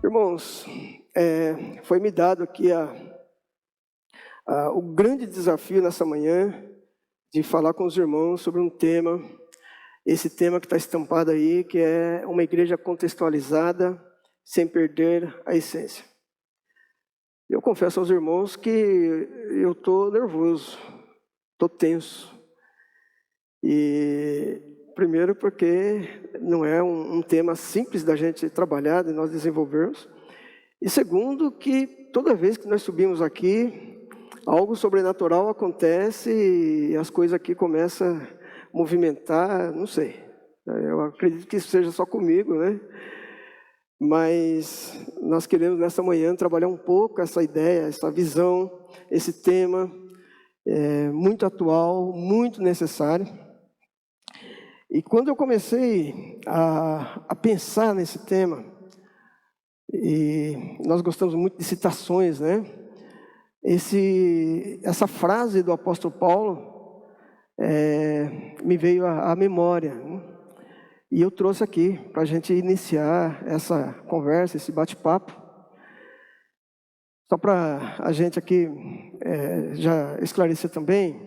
Irmãos, foi-me dado aqui o grande desafio nessa manhã de falar com os irmãos sobre um tema, esse tema que está estampado aí, que é uma igreja contextualizada, sem perder a essência. Eu confesso aos irmãos que eu estou nervoso, estou tenso. E primeiro porque não é um tema simples da gente trabalhar, de nós desenvolvermos. E segundo que toda vez que nós subimos aqui, algo sobrenatural acontece e as coisas aqui começam a movimentar, não sei. Eu acredito que isso seja só comigo, né? Mas nós queremos nessa manhã trabalhar um pouco essa ideia, essa visão, esse tema muito atual, muito necessário. E quando eu comecei a pensar nesse tema, e nós gostamos muito de citações, né? Essa frase do apóstolo Paulo me veio à memória, né? E eu trouxe aqui para a gente iniciar essa conversa, esse bate-papo. Só para a gente aqui já esclarecer também,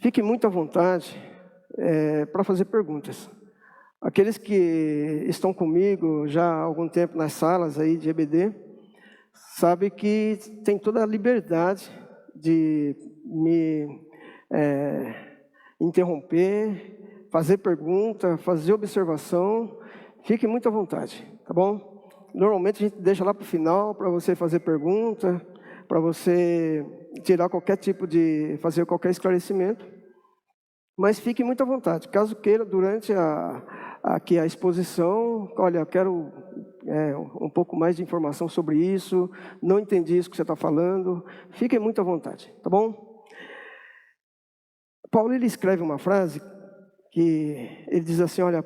fique muito à vontade para fazer perguntas. Aqueles que estão comigo já há algum tempo nas salas aí de EBD, sabem que tem toda a liberdade de me interromper, fazer pergunta, fazer observação. Fique muito à vontade, tá bom? Normalmente a gente deixa lá para o final para você fazer pergunta, para você tirar qualquer tipo fazer qualquer esclarecimento. Mas fique muito à vontade. Caso queira, durante aqui a exposição, olha, eu quero um pouco mais de informação sobre isso, não entendi isso que você está falando, fiquem muito à vontade, tá bom? Paulo, ele escreve uma frase que ele diz assim, olha,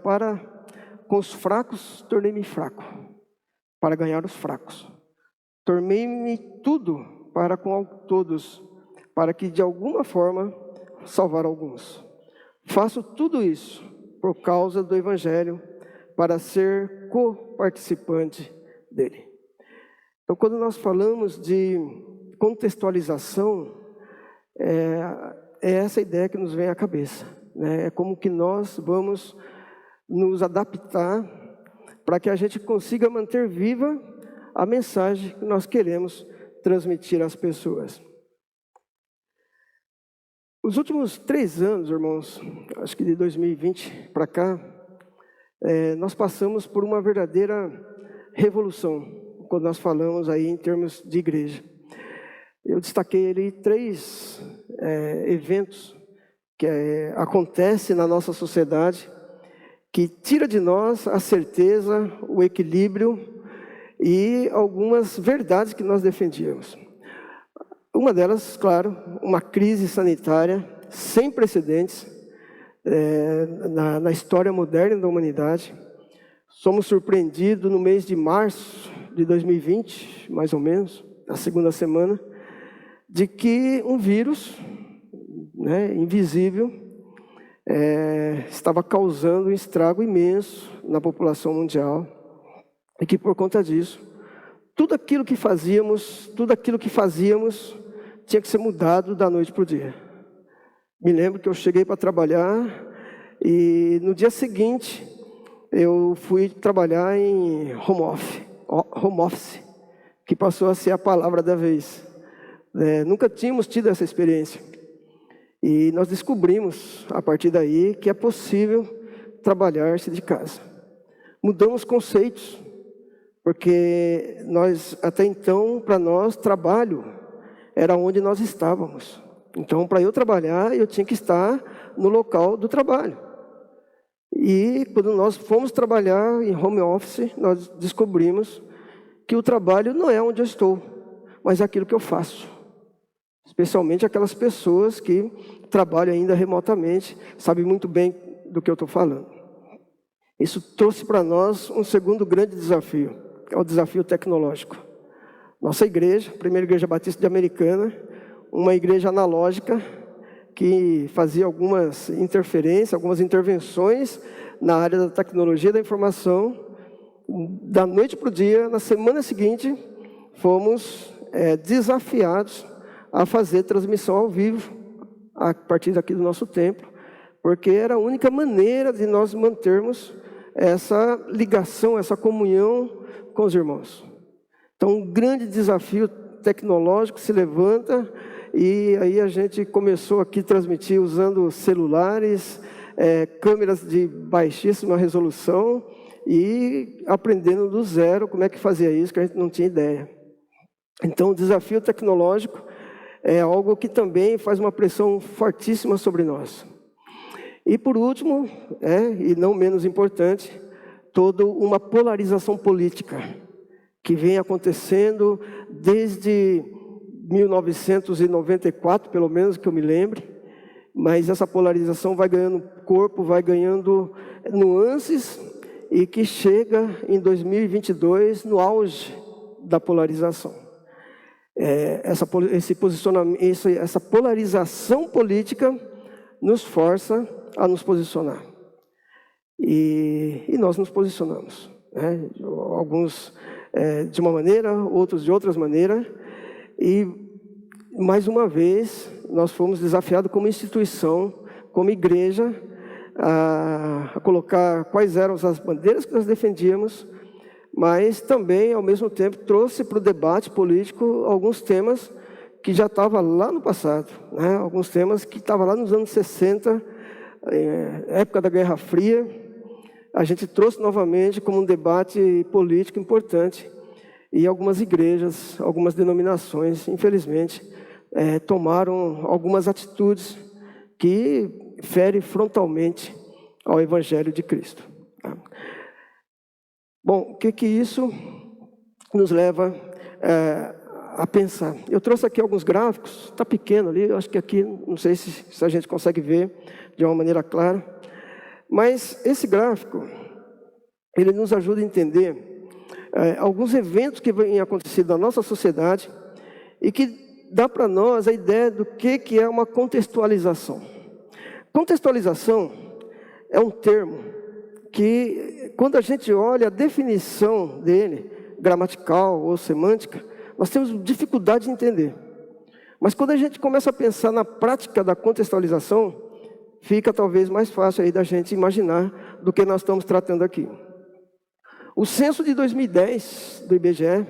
com os fracos tornei-me fraco, para ganhar os fracos. Tornei-me tudo para com todos, para que de alguma forma salvar alguns. Faço tudo isso por causa do Evangelho, para ser co-participante dele. Então, quando nós falamos de contextualização, é essa ideia que nos vem à cabeça, né? É como que nós vamos nos adaptar para que a gente consiga manter viva a mensagem que nós queremos transmitir às pessoas. Os últimos 3 anos, irmãos, acho que de 2020 para cá, nós passamos por uma verdadeira revolução, quando nós falamos aí em termos de igreja. Eu destaquei ali 3 eventos que acontecem na nossa sociedade, que tira de nós a certeza, o equilíbrio e algumas verdades que nós defendíamos. Uma delas, claro, uma crise sanitária sem precedentes na história moderna da humanidade. Somos surpreendidos no mês de março de 2020, mais ou menos, na segunda semana, de que um vírus, né, invisível estava causando um estrago imenso na população mundial e que, por conta disso, tudo aquilo que fazíamos tinha que ser mudado da noite para o dia. Me lembro que eu cheguei para trabalhar e no dia seguinte eu fui trabalhar em home office, que passou a ser a palavra da vez. Nunca tínhamos tido essa experiência. E nós descobrimos, a partir daí, que é possível trabalhar-se de casa. Mudamos conceitos, porque até então, para nós, trabalho era onde nós estávamos. Então, para eu trabalhar, eu tinha que estar no local do trabalho. E quando nós fomos trabalhar em home office, nós descobrimos que o trabalho não é onde eu estou, mas é aquilo que eu faço. Especialmente aquelas pessoas que trabalham ainda remotamente, sabem muito bem do que eu estou falando. Isso trouxe para nós um segundo grande desafio, que é o desafio tecnológico. Nossa igreja, a primeira igreja batista de Americana, uma igreja analógica que fazia algumas interferências, algumas intervenções na área da tecnologia da informação. Da noite para o dia, na semana seguinte, fomos desafiados a fazer transmissão ao vivo, a partir daqui do nosso templo, porque era a única maneira de nós mantermos essa ligação, essa comunhão com os irmãos. Então, um grande desafio tecnológico se levanta, e aí a gente começou aqui a transmitir usando celulares, câmeras de baixíssima resolução, e aprendendo do zero como é que fazia isso, que a gente não tinha ideia. Então, o desafio tecnológico é algo que também faz uma pressão fortíssima sobre nós. E por último, e não menos importante, toda uma polarização política que vem acontecendo desde 1994, pelo menos que eu me lembre, mas essa polarização vai ganhando corpo, vai ganhando nuances, e que chega em 2022 no auge da polarização. Essa polarização política nos força a nos posicionar. E nós nos posicionamos, né? Alguns de uma maneira, outros de outras maneiras. E, mais uma vez, nós fomos desafiados como instituição, como igreja, a colocar quais eram as bandeiras que nós defendíamos, mas também, ao mesmo tempo, trouxe para o debate político alguns temas que já estavam lá no passado, né? Alguns temas que estavam lá nos anos 60, época da Guerra Fria. A gente trouxe novamente como um debate político importante, e algumas igrejas, algumas denominações, infelizmente, tomaram algumas atitudes que ferem frontalmente ao Evangelho de Cristo. Bom, o que isso nos leva a pensar? Eu trouxe aqui alguns gráficos, está pequeno ali, eu acho que aqui, não sei se a gente consegue ver de uma maneira clara, mas esse gráfico, ele nos ajuda a entender alguns eventos que vêm acontecendo na nossa sociedade e que dá para nós a ideia do que é uma contextualização. Contextualização é um termo que, quando a gente olha a definição dele, gramatical ou semântica, nós temos dificuldade de entender. Mas quando a gente começa a pensar na prática da contextualização, fica talvez mais fácil aí da gente imaginar do que nós estamos tratando aqui. O censo de 2010 do IBGE,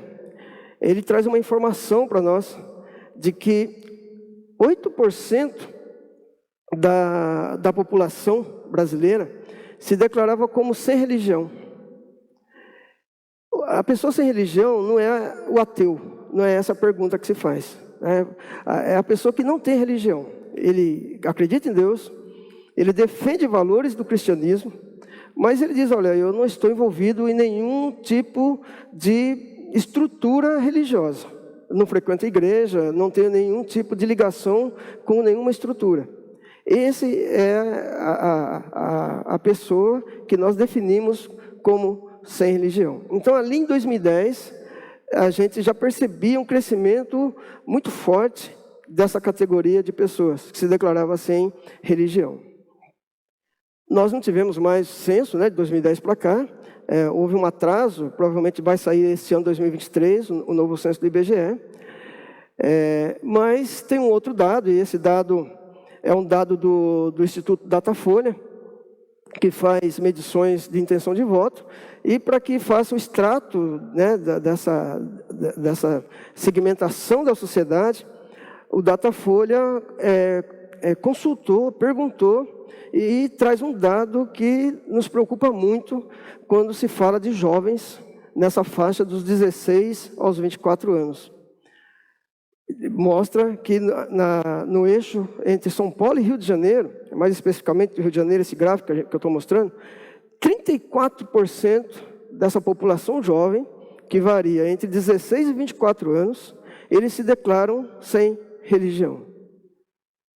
ele traz uma informação para nós de que 8% da população brasileira se declarava como sem religião. A pessoa sem religião não é o ateu, não é essa a pergunta que se faz. É a pessoa que não tem religião. Ele acredita em Deus, ele defende valores do cristianismo, mas ele diz, olha, eu não estou envolvido em nenhum tipo de estrutura religiosa. Não frequento a igreja, não tenho nenhum tipo de ligação com nenhuma estrutura. Esse é a pessoa que nós definimos como sem religião. Então, ali em 2010, a gente já percebia um crescimento muito forte dessa categoria de pessoas que se declarava sem religião. Nós não tivemos mais censo, né, de 2010 para cá. Houve um atraso, provavelmente vai sair esse ano 2023, o novo censo do IBGE. Mas tem um outro dado, e esse dado é um dado do Instituto Datafolha, que faz medições de intenção de voto, e para que faça o extrato, né, dessa segmentação da sociedade, o Datafolha consultou, perguntou, e traz um dado que nos preocupa muito quando se fala de jovens nessa faixa dos 16 aos 24 anos. Mostra que no eixo entre São Paulo e Rio de Janeiro, mais especificamente do Rio de Janeiro, esse gráfico que eu estou mostrando, 34% dessa população jovem, que varia entre 16 e 24 anos, eles se declaram sem religião.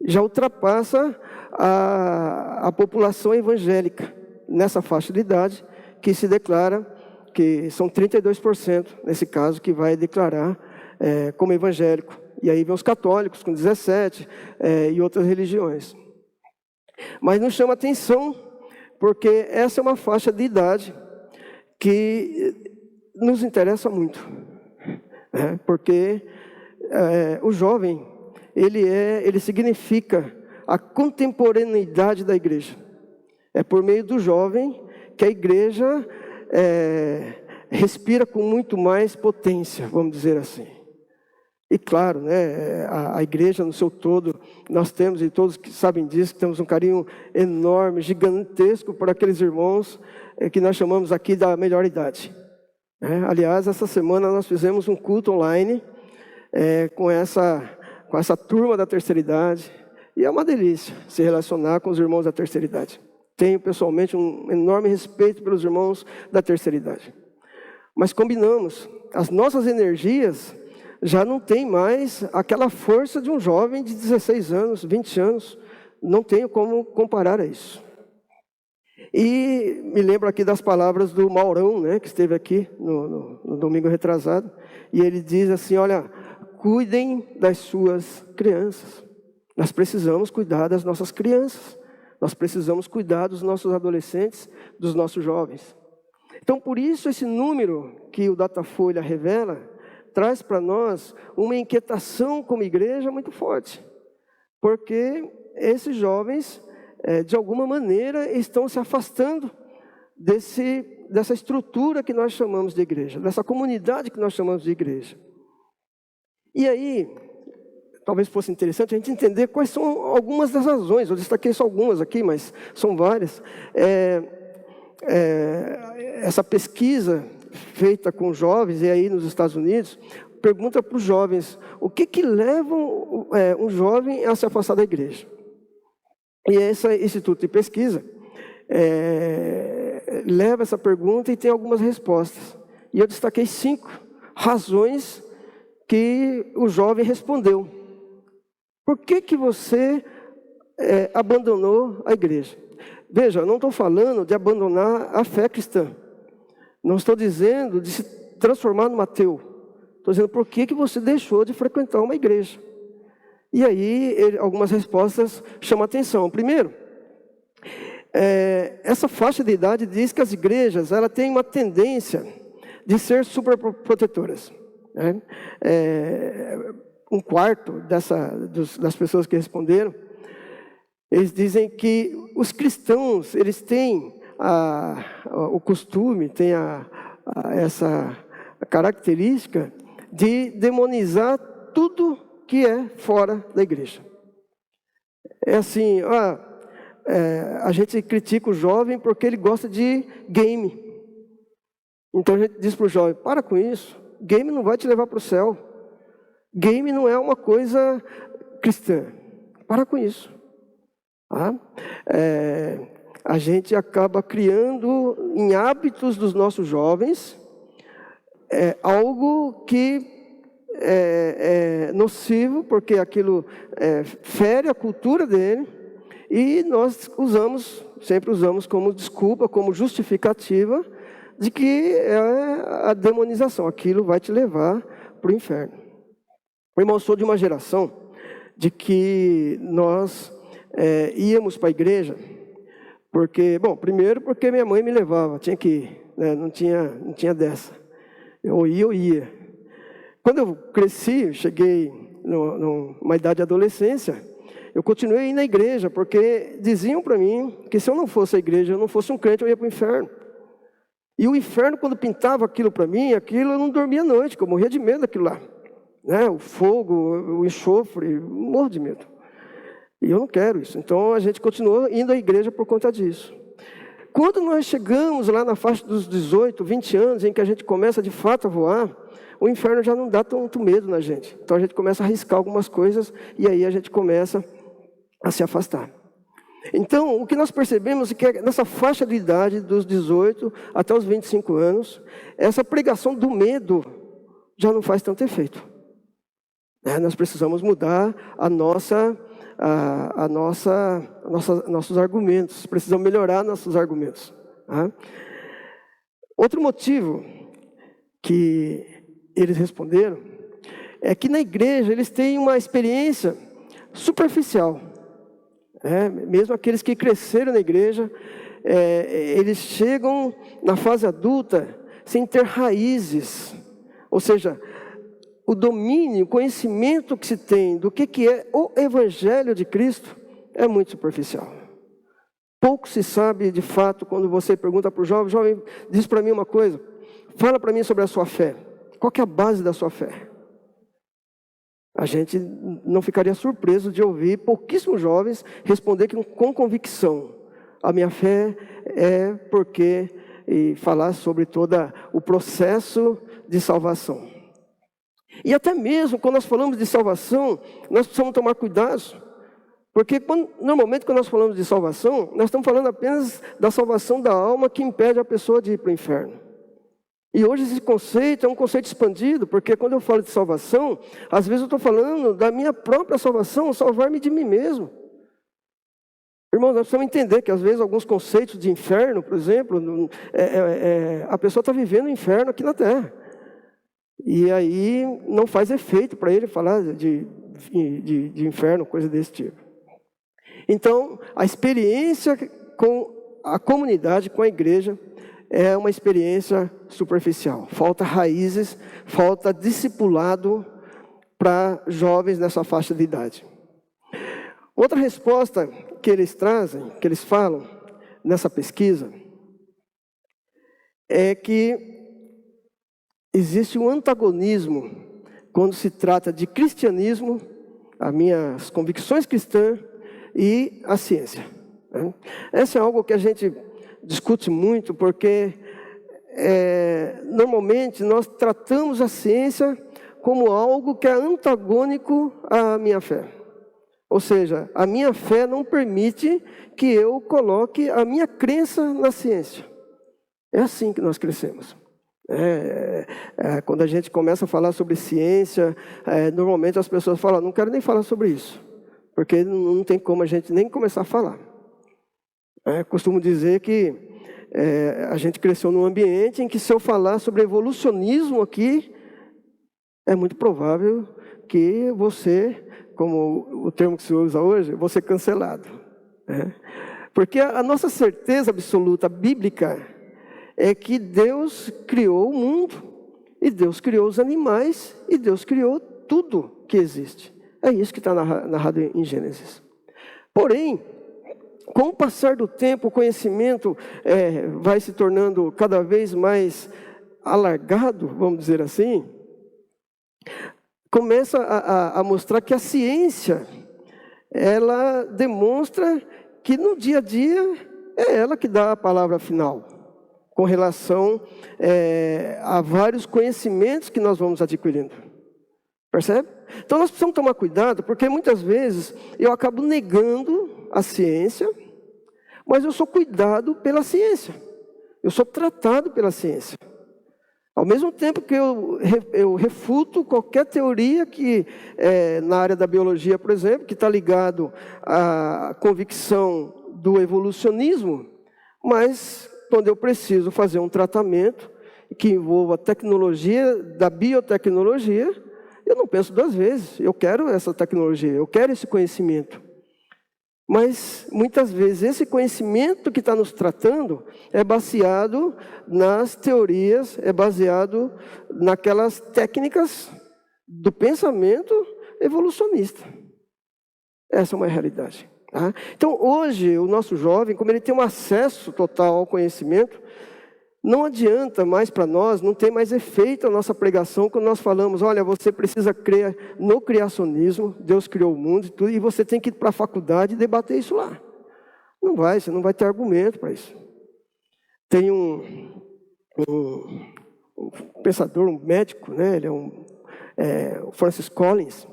Já ultrapassa a população evangélica nessa faixa de idade, que se declara, que são 32% nesse caso, que vai declarar como evangélico. E aí vem os católicos com 17% e outras religiões. Mas nos chama atenção porque essa é uma faixa de idade que nos interessa muito, né? Porque o jovem, ele significa a contemporaneidade da igreja. É por meio do jovem que a igreja respira com muito mais potência, vamos dizer assim. E claro, né, a igreja no seu todo, nós temos, e todos que sabem disso, temos um carinho enorme, gigantesco por aqueles irmãos que nós chamamos aqui da melhor idade. Aliás, essa semana nós fizemos um culto online com essa turma da terceira idade, e é uma delícia se relacionar com os irmãos da terceira idade. Tenho pessoalmente um enorme respeito pelos irmãos da terceira idade. Mas combinamos, as nossas energias já não tem mais aquela força de um jovem de 16 anos, 20 anos. Não tenho como comparar a isso. E me lembro aqui das palavras do Maurão, né, que esteve aqui no domingo retrasado. E ele diz assim, olha, cuidem das suas crianças. Nós precisamos cuidar das nossas crianças. Nós precisamos cuidar dos nossos adolescentes, dos nossos jovens. Então, por isso, esse número que o Datafolha revela, traz para nós uma inquietação como igreja muito forte. Porque esses jovens, de alguma maneira, estão se afastando dessa estrutura que nós chamamos de igreja, dessa comunidade que nós chamamos de igreja. E aí, talvez fosse interessante a gente entender quais são algumas das razões. Eu destaquei só algumas aqui, mas são várias. Essa pesquisa feita com jovens, e aí nos Estados Unidos, pergunta para os jovens, o que leva um jovem a se afastar da igreja? E esse instituto de pesquisa leva essa pergunta e tem algumas respostas. E eu destaquei 5 razões que o jovem respondeu. Por que você abandonou a igreja? Veja, eu não estou falando de abandonar a fé cristã. Não estou dizendo de se transformar num ateu. Estou dizendo por que você deixou de frequentar uma igreja. E aí, algumas respostas chamam a atenção. Primeiro, essa faixa de idade diz que as igrejas têm uma tendência de ser superprotetoras. Né? Um quarto das pessoas que responderam, eles dizem que os cristãos, eles têm o costume, têm essa característica de demonizar tudo que é fora da igreja. É assim, a gente critica o jovem porque ele gosta de game. Então a gente diz para o jovem, para com isso, game não vai te levar para o céu. Game não é uma coisa cristã. Para com isso. A gente acaba criando em hábitos dos nossos jovens algo que é nocivo, porque aquilo fere a cultura dele, e nós sempre usamos como desculpa, como justificativa, de que é a demonização, aquilo vai te levar para o inferno. Irmão, eu sou de uma geração de que nós íamos para a igreja, primeiro porque minha mãe me levava, tinha que ir, né? Não tinha dessa. Eu ia. Quando eu cresci, cheguei numa idade de adolescência, eu continuei indo na igreja, porque diziam para mim que se eu não fosse à igreja, eu não fosse um crente, eu ia para o inferno. E o inferno, quando pintava aquilo para mim, eu não dormia à noite, porque eu morria de medo daquilo lá. Né? O fogo, o enxofre, morro de medo. E eu não quero isso. Então a gente continuou indo à igreja por conta disso. Quando nós chegamos lá na faixa dos 18, 20 anos, em que a gente começa de fato a voar, o inferno já não dá tanto medo na gente. Então a gente começa a arriscar algumas coisas e aí a gente começa a se afastar. Então, o que nós percebemos é que nessa faixa de idade, dos 18 até os 25 anos, essa pregação do medo já não faz tanto efeito. Nós precisamos mudar nossos argumentos, precisamos melhorar nossos argumentos. Outro motivo que eles responderam é que na igreja eles têm uma experiência superficial. Mesmo aqueles que cresceram na igreja, eles chegam na fase adulta sem ter raízes. Ou seja, o domínio, o conhecimento que se tem do que é o Evangelho de Cristo é muito superficial. Pouco se sabe de fato quando você pergunta para o jovem: jovem, diz para mim uma coisa, fala para mim sobre a sua fé. Qual que é a base da sua fé? A gente não ficaria surpreso de ouvir pouquíssimos jovens responder com convicção: a minha fé é porque... e falar sobre todo o processo de salvação. E até mesmo quando nós falamos de salvação, nós precisamos tomar cuidado, porque normalmente quando nós falamos de salvação, nós estamos falando apenas da salvação da alma que impede a pessoa de ir para o inferno. E hoje esse conceito é um conceito expandido, porque quando eu falo de salvação, às vezes eu estou falando da minha própria salvação, salvar-me de mim mesmo. Irmãos, nós precisamos entender que às vezes alguns conceitos de inferno, por exemplo, a pessoa está vivendo o inferno aqui na terra. E aí não faz efeito para ele falar de inferno, coisa desse tipo. Então, a experiência com a comunidade, com a igreja, é uma experiência superficial. Falta raízes, falta discipulado para jovens nessa faixa de idade. Outra resposta que eles trazem, que eles falam nessa pesquisa, é que existe um antagonismo quando se trata de cristianismo, as minhas convicções cristãs e a ciência. Essa é algo que a gente discute muito, porque normalmente nós tratamos a ciência como algo que é antagônico à minha fé. Ou seja, a minha fé não permite que eu coloque a minha crença na ciência. É assim que nós crescemos. Quando a gente começa a falar sobre ciência, normalmente as pessoas falam: não quero nem falar sobre isso, porque não tem como a gente nem começar a falar. Costumo dizer que a gente cresceu num ambiente em que, se eu falar sobre evolucionismo aqui, é muito provável que você, como o termo que se usa hoje, vou ser cancelado. Porque a nossa certeza absoluta bíblica é que Deus criou o mundo, e Deus criou os animais, e Deus criou tudo que existe. É isso que está narrado em Gênesis. Porém, com o passar do tempo, o conhecimento vai se tornando cada vez mais alargado, vamos dizer assim, começa a mostrar que a ciência, ela demonstra que no dia a dia é ela que dá a palavra final, com relação a vários conhecimentos que nós vamos adquirindo. Percebe? Então nós precisamos tomar cuidado, porque muitas vezes eu acabo negando a ciência, mas eu sou cuidado pela ciência. Eu sou tratado pela ciência. Ao mesmo tempo que eu refuto qualquer teoria que, na área da biologia, por exemplo, que está ligado à convicção do evolucionismo, mas quando eu preciso fazer um tratamento que envolva a tecnologia da biotecnologia, eu não penso duas vezes. Eu quero essa tecnologia, eu quero esse conhecimento. Mas, muitas vezes, esse conhecimento que está nos tratando é baseado nas teorias, é baseado naquelas técnicas do pensamento evolucionista. Essa é uma realidade. Tá? Então, hoje, o nosso jovem, como ele tem um acesso total ao conhecimento, não adianta mais para nós, não tem mais efeito a nossa pregação quando nós falamos: olha, você precisa crer no criacionismo, Deus criou o mundo e tudo, e você tem que ir para a faculdade e debater isso lá. Não vai, você não vai ter argumento para isso. Tem um pensador, um médico, né? Ele é o Francis Collins.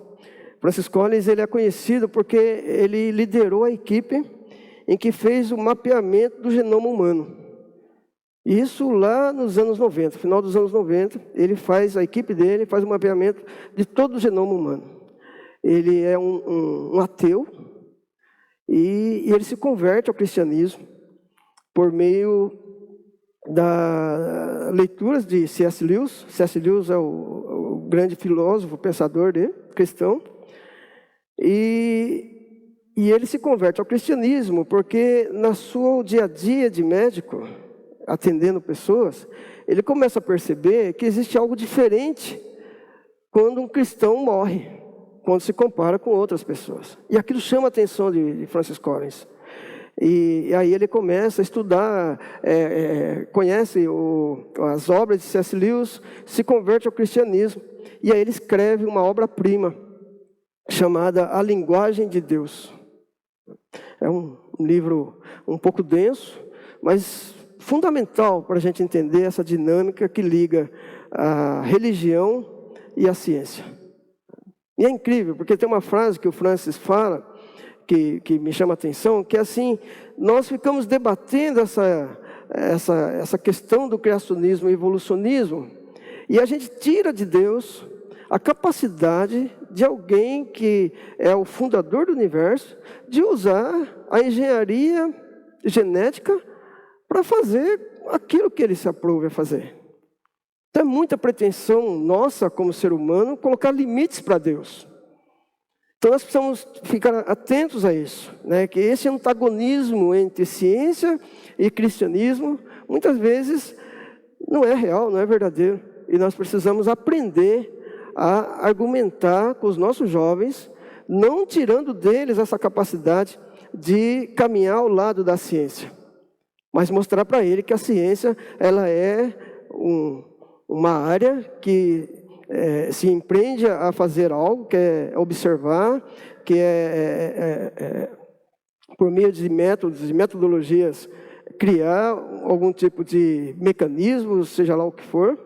Francis Collins, ele é conhecido porque ele liderou a equipe em que fez o mapeamento do genoma humano. Isso lá nos anos 90, final dos anos 90, a equipe dele faz um mapeamento de todo o genoma humano. Ele é um ateu e ele se converte ao cristianismo por meio das leituras de C.S. Lewis. C.S. Lewis é o grande filósofo, pensador cristão. E E ele se converte ao cristianismo porque na sua dia a dia de médico, atendendo pessoas, ele começa a perceber que existe algo diferente quando um cristão morre, quando se compara com outras pessoas. E aquilo chama a atenção de Francis Collins. E aí ele começa a estudar, conhece as obras de C.S. Lewis, se converte ao cristianismo. E aí ele escreve uma obra-prima chamada A Linguagem de Deus. É um livro um pouco denso, mas fundamental para a gente entender essa dinâmica que liga a religião e a ciência. E é incrível, porque tem uma frase que o Francis fala, que me chama a atenção, que é assim: nós ficamos debatendo essa questão do criacionismo e evolucionismo, e a gente tira de Deus a capacidade de alguém que é o fundador do universo, de usar a engenharia genética para fazer aquilo que ele se aprove a fazer. Então é muita pretensão nossa como ser humano colocar limites para Deus. Então nós precisamos ficar atentos a isso, né? Que esse antagonismo entre ciência e cristianismo, muitas vezes, não é real, não é verdadeiro. E nós precisamos aprender a argumentar com os nossos jovens, não tirando deles essa capacidade de caminhar ao lado da ciência, mas mostrar para ele que a ciência ela é uma área que se empreende a fazer algo, que é observar, que por meio de métodos e metodologias, criar algum tipo de mecanismo, seja lá o que for.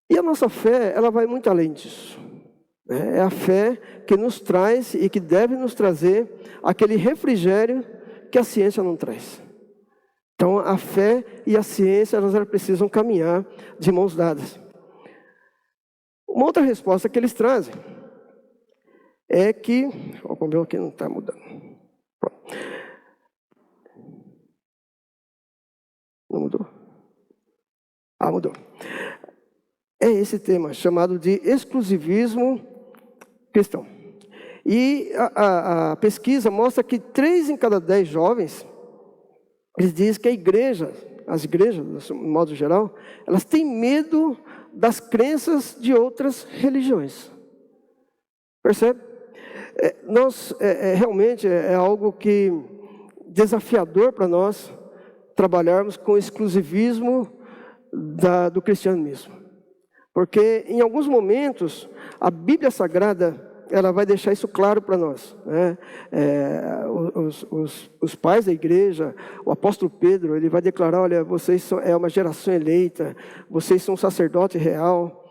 E a nossa fé, ela vai muito além disso. É a fé que nos traz e que deve nos trazer aquele refrigério que a ciência não traz. Então, a fé e a ciência, elas precisam caminhar de mãos dadas. Uma outra resposta que eles trazem é que... O meu aqui não está mudando. Pronto. Não mudou? Ah, mudou. É esse tema, chamado de exclusivismo cristão. E a pesquisa mostra que 3 em cada 10 jovens, eles dizem que as igrejas, de modo geral, elas têm medo das crenças de outras religiões. Percebe? Realmente é algo que desafiador para nós trabalharmos com o exclusivismo do cristianismo. Porque em alguns momentos a Bíblia Sagrada ela vai deixar isso claro para nós, né? Os pais da igreja, o apóstolo Pedro, ele vai declarar: olha, vocês são uma geração eleita, vocês são um sacerdote real,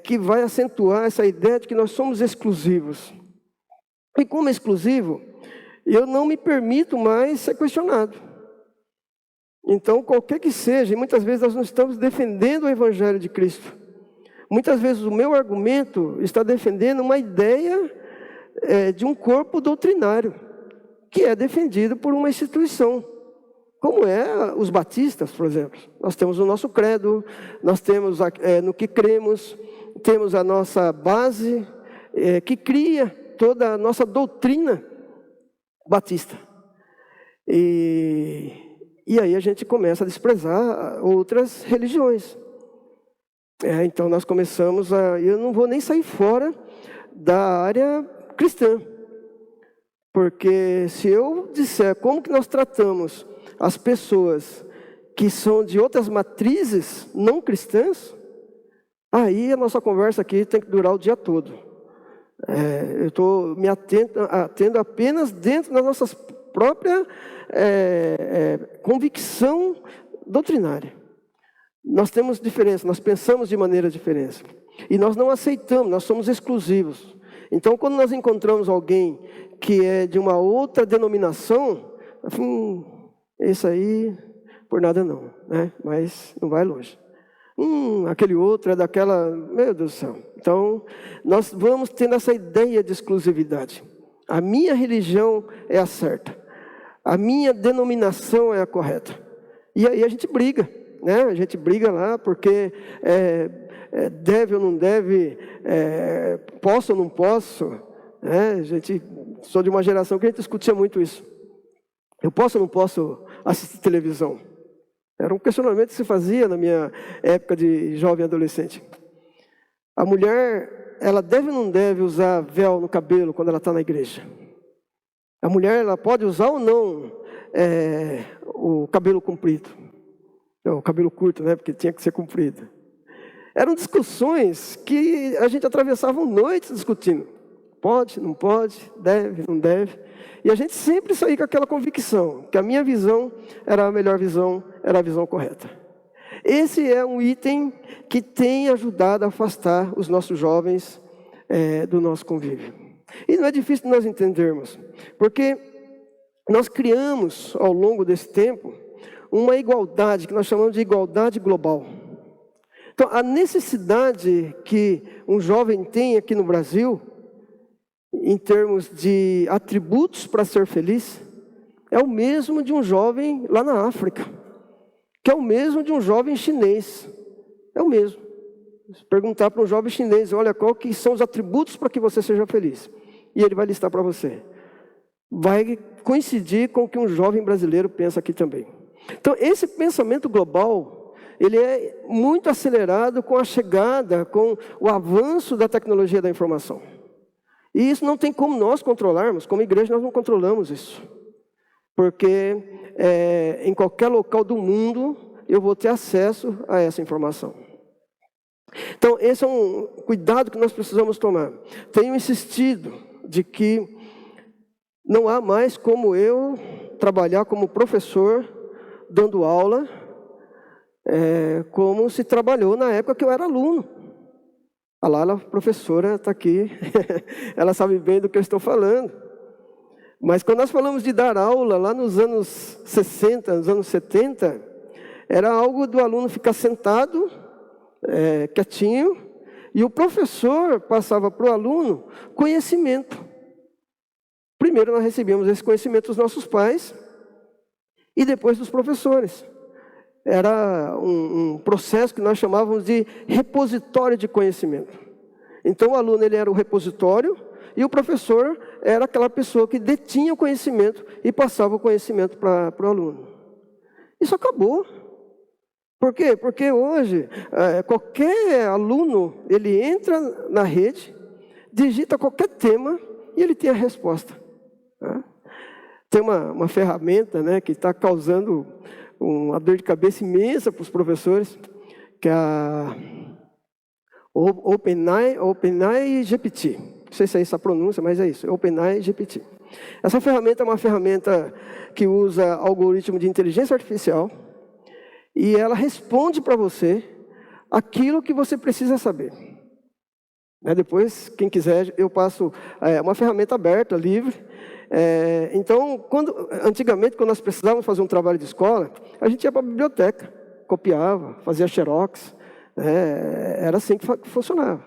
que vai acentuar essa ideia de que nós somos exclusivos. E como exclusivo, eu não me permito mais ser questionado. Então, qualquer que seja, e muitas vezes nós não estamos defendendo o Evangelho de Cristo. Muitas vezes o meu argumento está defendendo uma ideia de um corpo doutrinário, que é defendido por uma instituição, como os batistas, por exemplo. Nós temos o nosso credo, nós temos no que cremos, temos a nossa base, que cria toda a nossa doutrina batista. E aí a gente começa a desprezar outras religiões. Então nós começamos eu não vou nem sair fora da área cristã. Porque se eu disser como que nós tratamos as pessoas que são de outras matrizes não cristãs, aí a nossa conversa aqui tem que durar o dia todo. Eu estou me atendo apenas dentro da nossa própria convicção doutrinária. Nós temos diferença, nós pensamos de maneira diferente. E nós não aceitamos, nós somos exclusivos. Então, quando nós encontramos alguém que é de uma outra denominação, esse aí, por nada não, né? Mas não vai longe. Aquele outro é daquela... Meu Deus do céu. Então, nós vamos tendo essa ideia de exclusividade. A minha religião é a certa. A minha denominação é a correta. E aí a gente briga. Né? A gente briga lá porque deve ou não deve, posso ou não posso, né? A gente sou de uma geração que a gente discutia muito isso. Eu posso ou não posso assistir televisão? Era um questionamento que se fazia na minha época de jovem adolescente. A mulher, ela deve ou não deve usar véu no cabelo quando ela está na igreja? A mulher, ela pode usar ou não o cabelo comprido? Não, o cabelo curto, né? Porque tinha que ser comprido. Eram discussões que a gente atravessava noites discutindo. Pode, não pode, deve, não deve. E a gente sempre saía com aquela convicção, que a minha visão era a melhor visão, era a visão correta. Esse é um item que tem ajudado a afastar os nossos jovens do nosso convívio. E não é difícil nós entendermos, porque nós criamos, ao longo desse tempo, uma igualdade, que nós chamamos de igualdade global. Então, a necessidade que um jovem tem aqui no Brasil, em termos de atributos para ser feliz, é o mesmo de um jovem lá na África, que é o mesmo de um jovem chinês. É o mesmo. Se perguntar para um jovem chinês, olha, qual que são os atributos para que você seja feliz? E ele vai listar para você. Vai coincidir com o que um jovem brasileiro pensa aqui também. Então, esse pensamento global, ele é muito acelerado com a chegada, com o avanço da tecnologia da informação. E isso não tem como nós controlarmos, como igreja nós não controlamos isso. Porque em qualquer local do mundo eu vou ter acesso a essa informação. Então esse é um cuidado que nós precisamos tomar. Tenho insistido de que não há mais como eu trabalhar como professor, dando aula, como se trabalhou na época que eu era aluno. A Lala, professora, está aqui, ela sabe bem do que eu estou falando. Mas quando nós falamos de dar aula, lá nos anos 60, nos anos 70, era algo do aluno ficar sentado, quietinho, e o professor passava para o aluno conhecimento. Primeiro nós recebíamos esse conhecimento dos nossos pais, e depois dos professores. Era um processo que nós chamávamos de repositório de conhecimento. Então o aluno ele era o repositório e o professor era aquela pessoa que detinha o conhecimento e passava o conhecimento para o aluno. Isso acabou. Por quê? Porque hoje qualquer aluno ele entra na rede, digita qualquer tema e ele tem a resposta. Né? Tem uma ferramenta, né, que está causando uma dor de cabeça imensa para os professores, que é a OpenAI GPT. Não sei se é essa a pronúncia, mas é isso, OpenAI GPT. Essa ferramenta é uma ferramenta que usa algoritmo de inteligência artificial e ela responde para você aquilo que você precisa saber. Depois, quem quiser, eu passo uma ferramenta aberta, livre. Então, antigamente, quando nós precisávamos fazer um trabalho de escola, a gente ia para a biblioteca, copiava, fazia xerox, era assim que funcionava.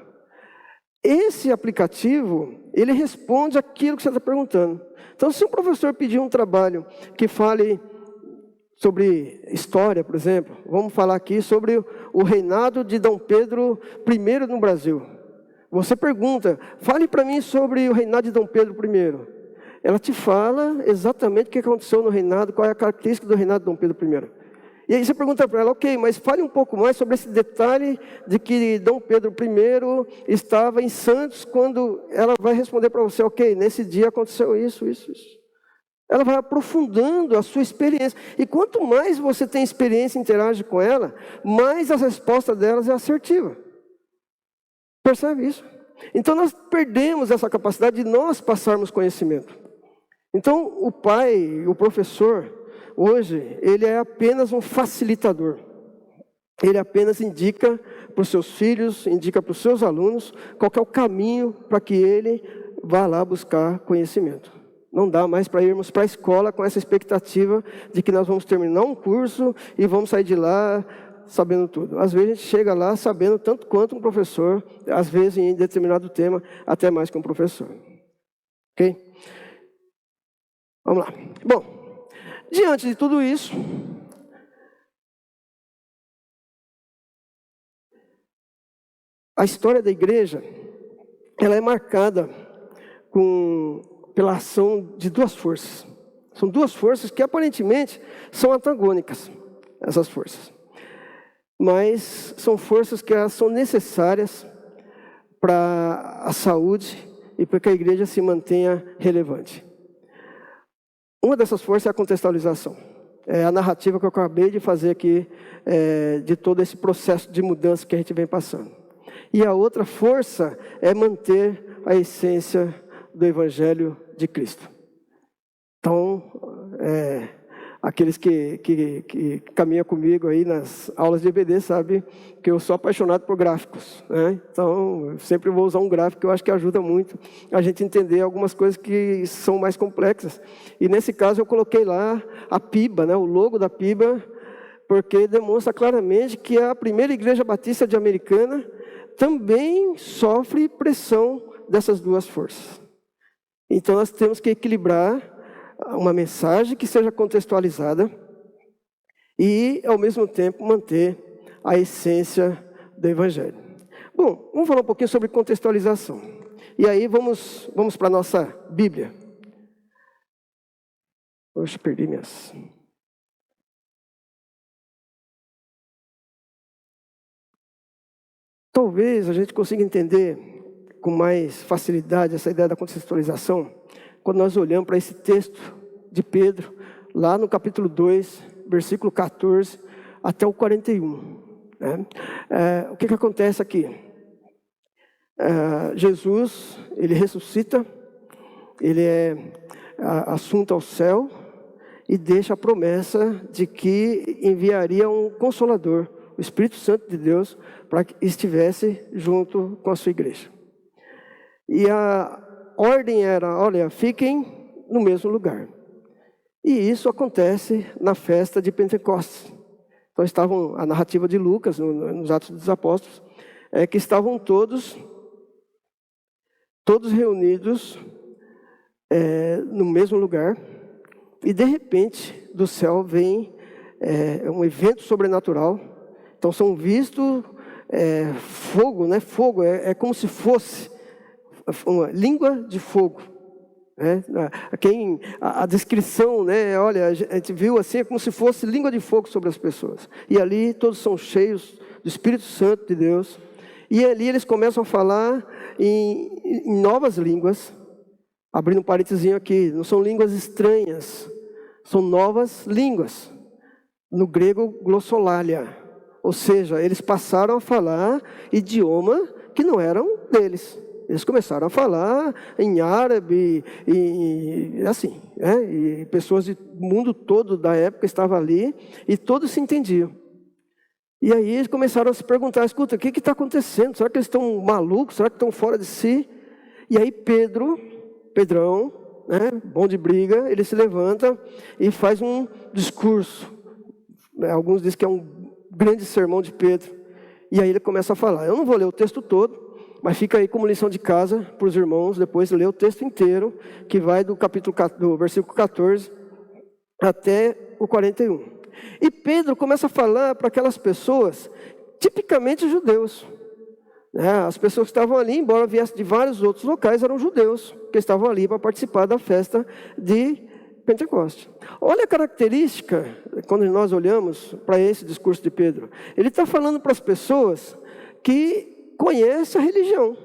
Esse aplicativo, ele responde aquilo que você está perguntando. Então, se um professor pedir um trabalho que fale sobre história, por exemplo, vamos falar aqui sobre o reinado de Dom Pedro I no Brasil. Você pergunta, fale para mim sobre o reinado de Dom Pedro I. Ela te fala exatamente o que aconteceu no reinado, qual é a característica do reinado de Dom Pedro I. E aí você pergunta para ela, ok, mas fale um pouco mais sobre esse detalhe de que Dom Pedro I estava em Santos, quando ela vai responder para você, ok, nesse dia aconteceu isso, isso, isso. Ela vai aprofundando a sua experiência. E quanto mais você tem experiência e interage com ela, mais a resposta delas é assertiva. Percebe isso? Então nós perdemos essa capacidade de nós passarmos conhecimento. Então o pai, o professor, hoje, ele é apenas um facilitador. Ele apenas indica para os seus filhos, indica para os seus alunos, qual é o caminho para que ele vá lá buscar conhecimento. Não dá mais para irmos para a escola com essa expectativa de que nós vamos terminar um curso e vamos sair de lá sabendo tudo. Às vezes a gente chega lá sabendo tanto quanto um professor, às vezes em determinado tema, até mais que um professor. Ok? Vamos lá. Bom, diante de tudo isso, a história da igreja, ela é marcada com pela ação de duas forças. São duas forças que aparentemente são antagônicas, essas forças. Mas são forças que elas são necessárias para a saúde e para que a igreja se mantenha relevante. Uma dessas forças é a contextualização. É a narrativa que eu acabei de fazer aqui, de todo esse processo de mudança que a gente vem passando. E a outra força é manter a essência do Evangelho de Cristo. Então, aqueles que caminham comigo aí nas aulas de EBD sabem que eu sou apaixonado por gráficos, né? Então, eu sempre vou usar um gráfico que eu acho que ajuda muito a gente entender algumas coisas que são mais complexas. E nesse caso eu coloquei lá a PIBA, né? O logo da PIBA, porque demonstra claramente que a primeira igreja batista de Americana também sofre pressão dessas duas forças. Então nós temos que equilibrar uma mensagem que seja contextualizada e, ao mesmo tempo, manter a essência do Evangelho. Bom, vamos falar um pouquinho sobre contextualização. E aí vamos para a nossa Bíblia. Hoje perdi minhas... Talvez a gente consiga entender com mais facilidade essa ideia da contextualização quando nós olhamos para esse texto de Pedro, lá no capítulo 2, versículo 14 até o 41. Né? O que acontece aqui? Jesus, ele ressuscita, ele é assunto ao céu e deixa a promessa de que enviaria um Consolador, o Espírito Santo de Deus, para que estivesse junto com a sua igreja. E a ordem era, olha, fiquem no mesmo lugar. E isso acontece na festa de Pentecostes. Então estavam, a narrativa de Lucas, nos Atos dos Apóstolos, é que estavam todos reunidos no mesmo lugar, e de repente do céu vem um evento sobrenatural. Então são vistos fogo, né? Fogo é como se fosse uma língua de fogo. Né? A descrição, né? Olha, a gente viu assim, é como se fosse língua de fogo sobre as pessoas. E ali todos são cheios do Espírito Santo de Deus. E ali eles começam a falar em novas línguas. Abrindo um parênteses aqui, não são línguas estranhas, são novas línguas. No grego, glossolalia. Ou seja, eles passaram a falar idioma que não eram deles. Eles começaram a falar em árabe, e assim, e pessoas do mundo todo da época estavam ali, e todos se entendiam. E aí eles começaram a se perguntar, escuta, o que está acontecendo? Será que eles estão malucos? Será que estão fora de si? E aí Pedrão, né, bom de briga, ele se levanta e faz um discurso. Alguns dizem que é um grande sermão de Pedro. E aí ele começa a falar. Eu não vou ler o texto todo, mas fica aí como lição de casa para os irmãos, depois ler o texto inteiro, que vai do versículo 14 até o 41. E Pedro começa a falar para aquelas pessoas, tipicamente judeus. As pessoas que estavam ali, embora viessem de vários outros locais, eram judeus, que estavam ali para participar da festa de Pentecostes. Olha a característica, quando nós olhamos para esse discurso de Pedro. Ele está falando para as pessoas que conhece a religião,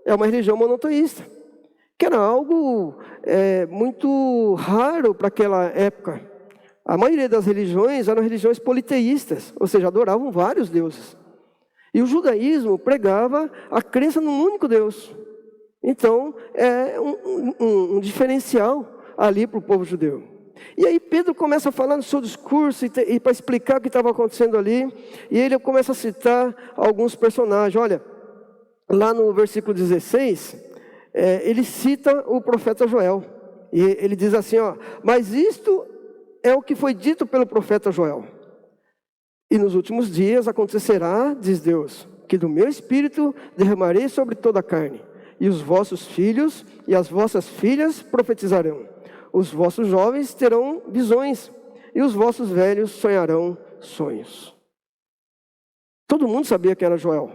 é uma religião monoteísta, que era algo muito raro para aquela época. A maioria das religiões eram religiões politeístas, ou seja, adoravam vários deuses. E o judaísmo pregava a crença num único Deus. Então, é um diferencial ali para o povo judeu. E aí Pedro começa a falar no seu discurso e para explicar o que estava acontecendo ali, e ele começa a citar alguns personagens. Olha, lá no versículo 16, ele cita o profeta Joel. E ele diz assim, mas isto é o que foi dito pelo profeta Joel. E nos últimos dias acontecerá, diz Deus, que do meu espírito derramarei sobre toda a carne. E os vossos filhos e as vossas filhas profetizarão. Os vossos jovens terão visões. E os vossos velhos sonharão sonhos. Todo mundo sabia quem era Joel.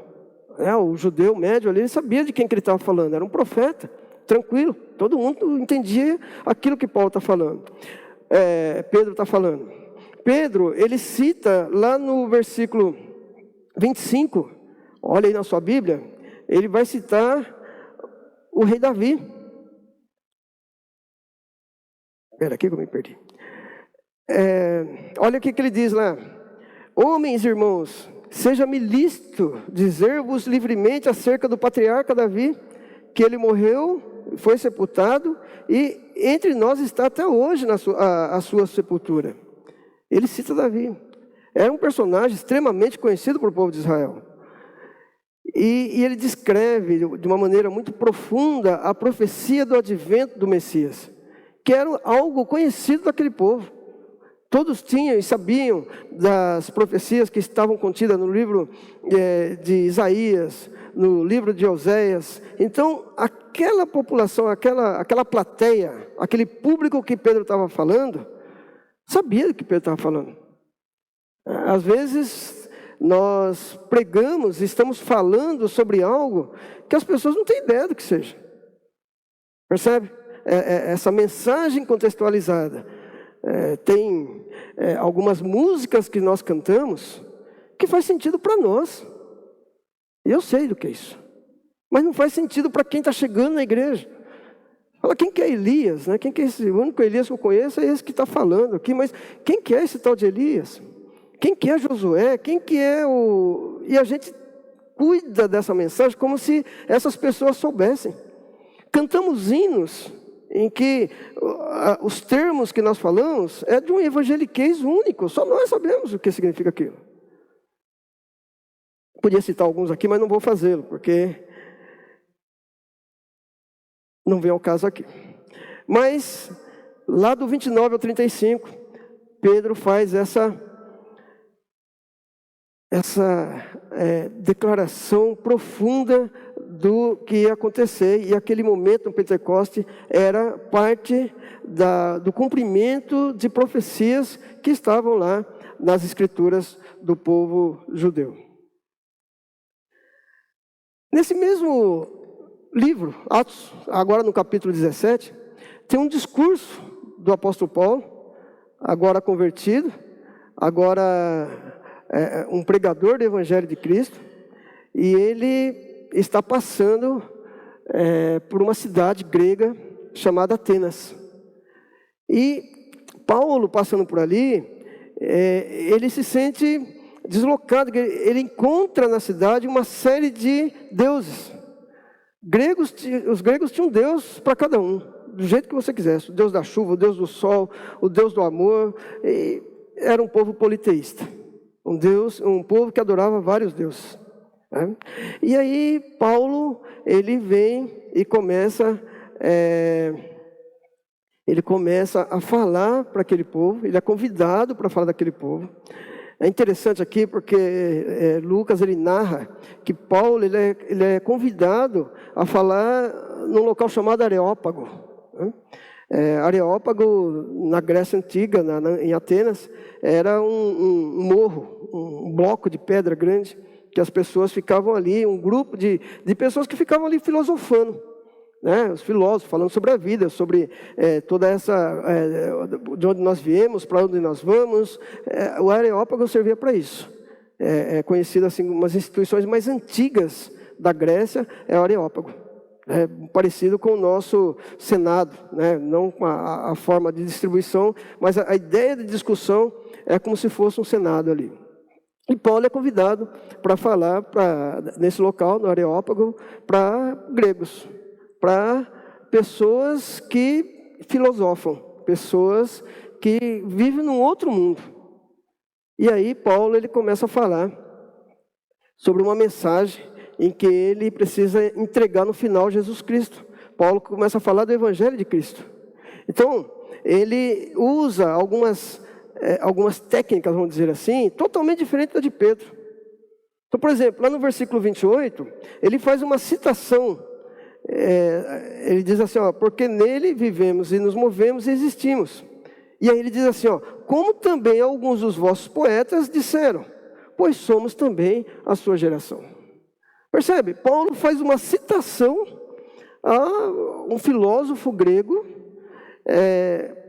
O judeu médio ali, ele sabia de quem que ele estava falando. Era um profeta, tranquilo. Todo mundo entendia aquilo que Paulo está falando. Pedro está falando. Pedro, ele cita lá no versículo 25, olha aí na sua Bíblia, ele vai citar o rei Davi. Espera aqui que eu me perdi. Olha o que ele diz lá. Homens, irmãos, seja-me lícito dizer-vos livremente acerca do patriarca Davi, que ele morreu, foi sepultado, e entre nós está até hoje a sua sepultura. Ele cita Davi. Era um personagem extremamente conhecido por o povo de Israel. E ele descreve de uma maneira muito profunda a profecia do advento do Messias, que era algo conhecido daquele povo. Todos tinham e sabiam das profecias que estavam contidas no livro de Isaías, no livro de Oséias. Então, aquela população, aquela plateia, aquele público que Pedro estava falando, sabia do que Pedro estava falando. Às vezes, nós pregamos, estamos falando sobre algo que as pessoas não têm ideia do que seja. Percebe? Essa mensagem contextualizada. Tem algumas músicas que nós cantamos que faz sentido para nós. Eu sei do que é isso. Mas não faz sentido para quem está chegando na igreja. Fala, quem que é Elias? Né? Quem que é esse? O único Elias que eu conheço é esse que está falando aqui. Mas quem que é esse tal de Elias? Quem que é Josué? Quem que é o... E a gente cuida dessa mensagem como se essas pessoas soubessem. Cantamos hinos em que os termos que nós falamos é de um evangeliquez único. Só nós sabemos o que significa aquilo. Podia citar alguns aqui, mas não vou fazê-lo, porque não vem ao caso aqui. Mas, lá do 29 ao 35, Pedro faz essa declaração profunda do que ia acontecer, e aquele momento no Pentecoste era parte do cumprimento de profecias que estavam lá nas escrituras do povo judeu. Nesse mesmo livro, Atos, agora no capítulo 17, tem um discurso do apóstolo Paulo, agora convertido, agora um pregador do Evangelho de Cristo, e ele está passando por uma cidade grega chamada Atenas. E Paulo, passando por ali, ele se sente deslocado, ele encontra na cidade uma série de deuses. Os gregos tinham um deus para cada um, do jeito que você quisesse. O deus da chuva, o deus do sol, o deus do amor. E era um povo politeísta. Um povo que adorava vários deuses. Né? E aí Paulo, ele vem e começa a falar para aquele povo. Ele é convidado para falar daquele povo. É interessante aqui porque Lucas ele narra que Paulo ele é convidado a falar num local chamado Areópago. Né? Areópago, na Grécia Antiga, em Atenas, era um morro, um bloco de pedra grande, que as pessoas ficavam ali, um grupo de pessoas que ficavam ali filosofando. Né? Os filósofos falando sobre a vida, sobre toda essa, de onde nós viemos, para onde nós vamos. O Areópago servia para isso. É conhecido assim, umas instituições mais antigas da Grécia é o Areópago. Parecido com o nosso Senado, né? Não com a forma de distribuição, mas a ideia de discussão é como se fosse um Senado ali. E Paulo é convidado para falar nesse local, no Areópago, para gregos, para pessoas que filosofam, pessoas que vivem num outro mundo. E aí Paulo ele começa a falar sobre uma mensagem em que ele precisa entregar no final Jesus Cristo. Paulo começa a falar do Evangelho de Cristo. Então, ele usa algumas técnicas, vamos dizer assim, totalmente diferentes da de Pedro. Então, por exemplo, lá no versículo 28, ele faz uma citação. Ele diz assim, porque nele vivemos e nos movemos e existimos. E aí ele diz assim, como também alguns dos vossos poetas disseram, pois somos também a sua geração. Percebe? Paulo faz uma citação a um filósofo grego,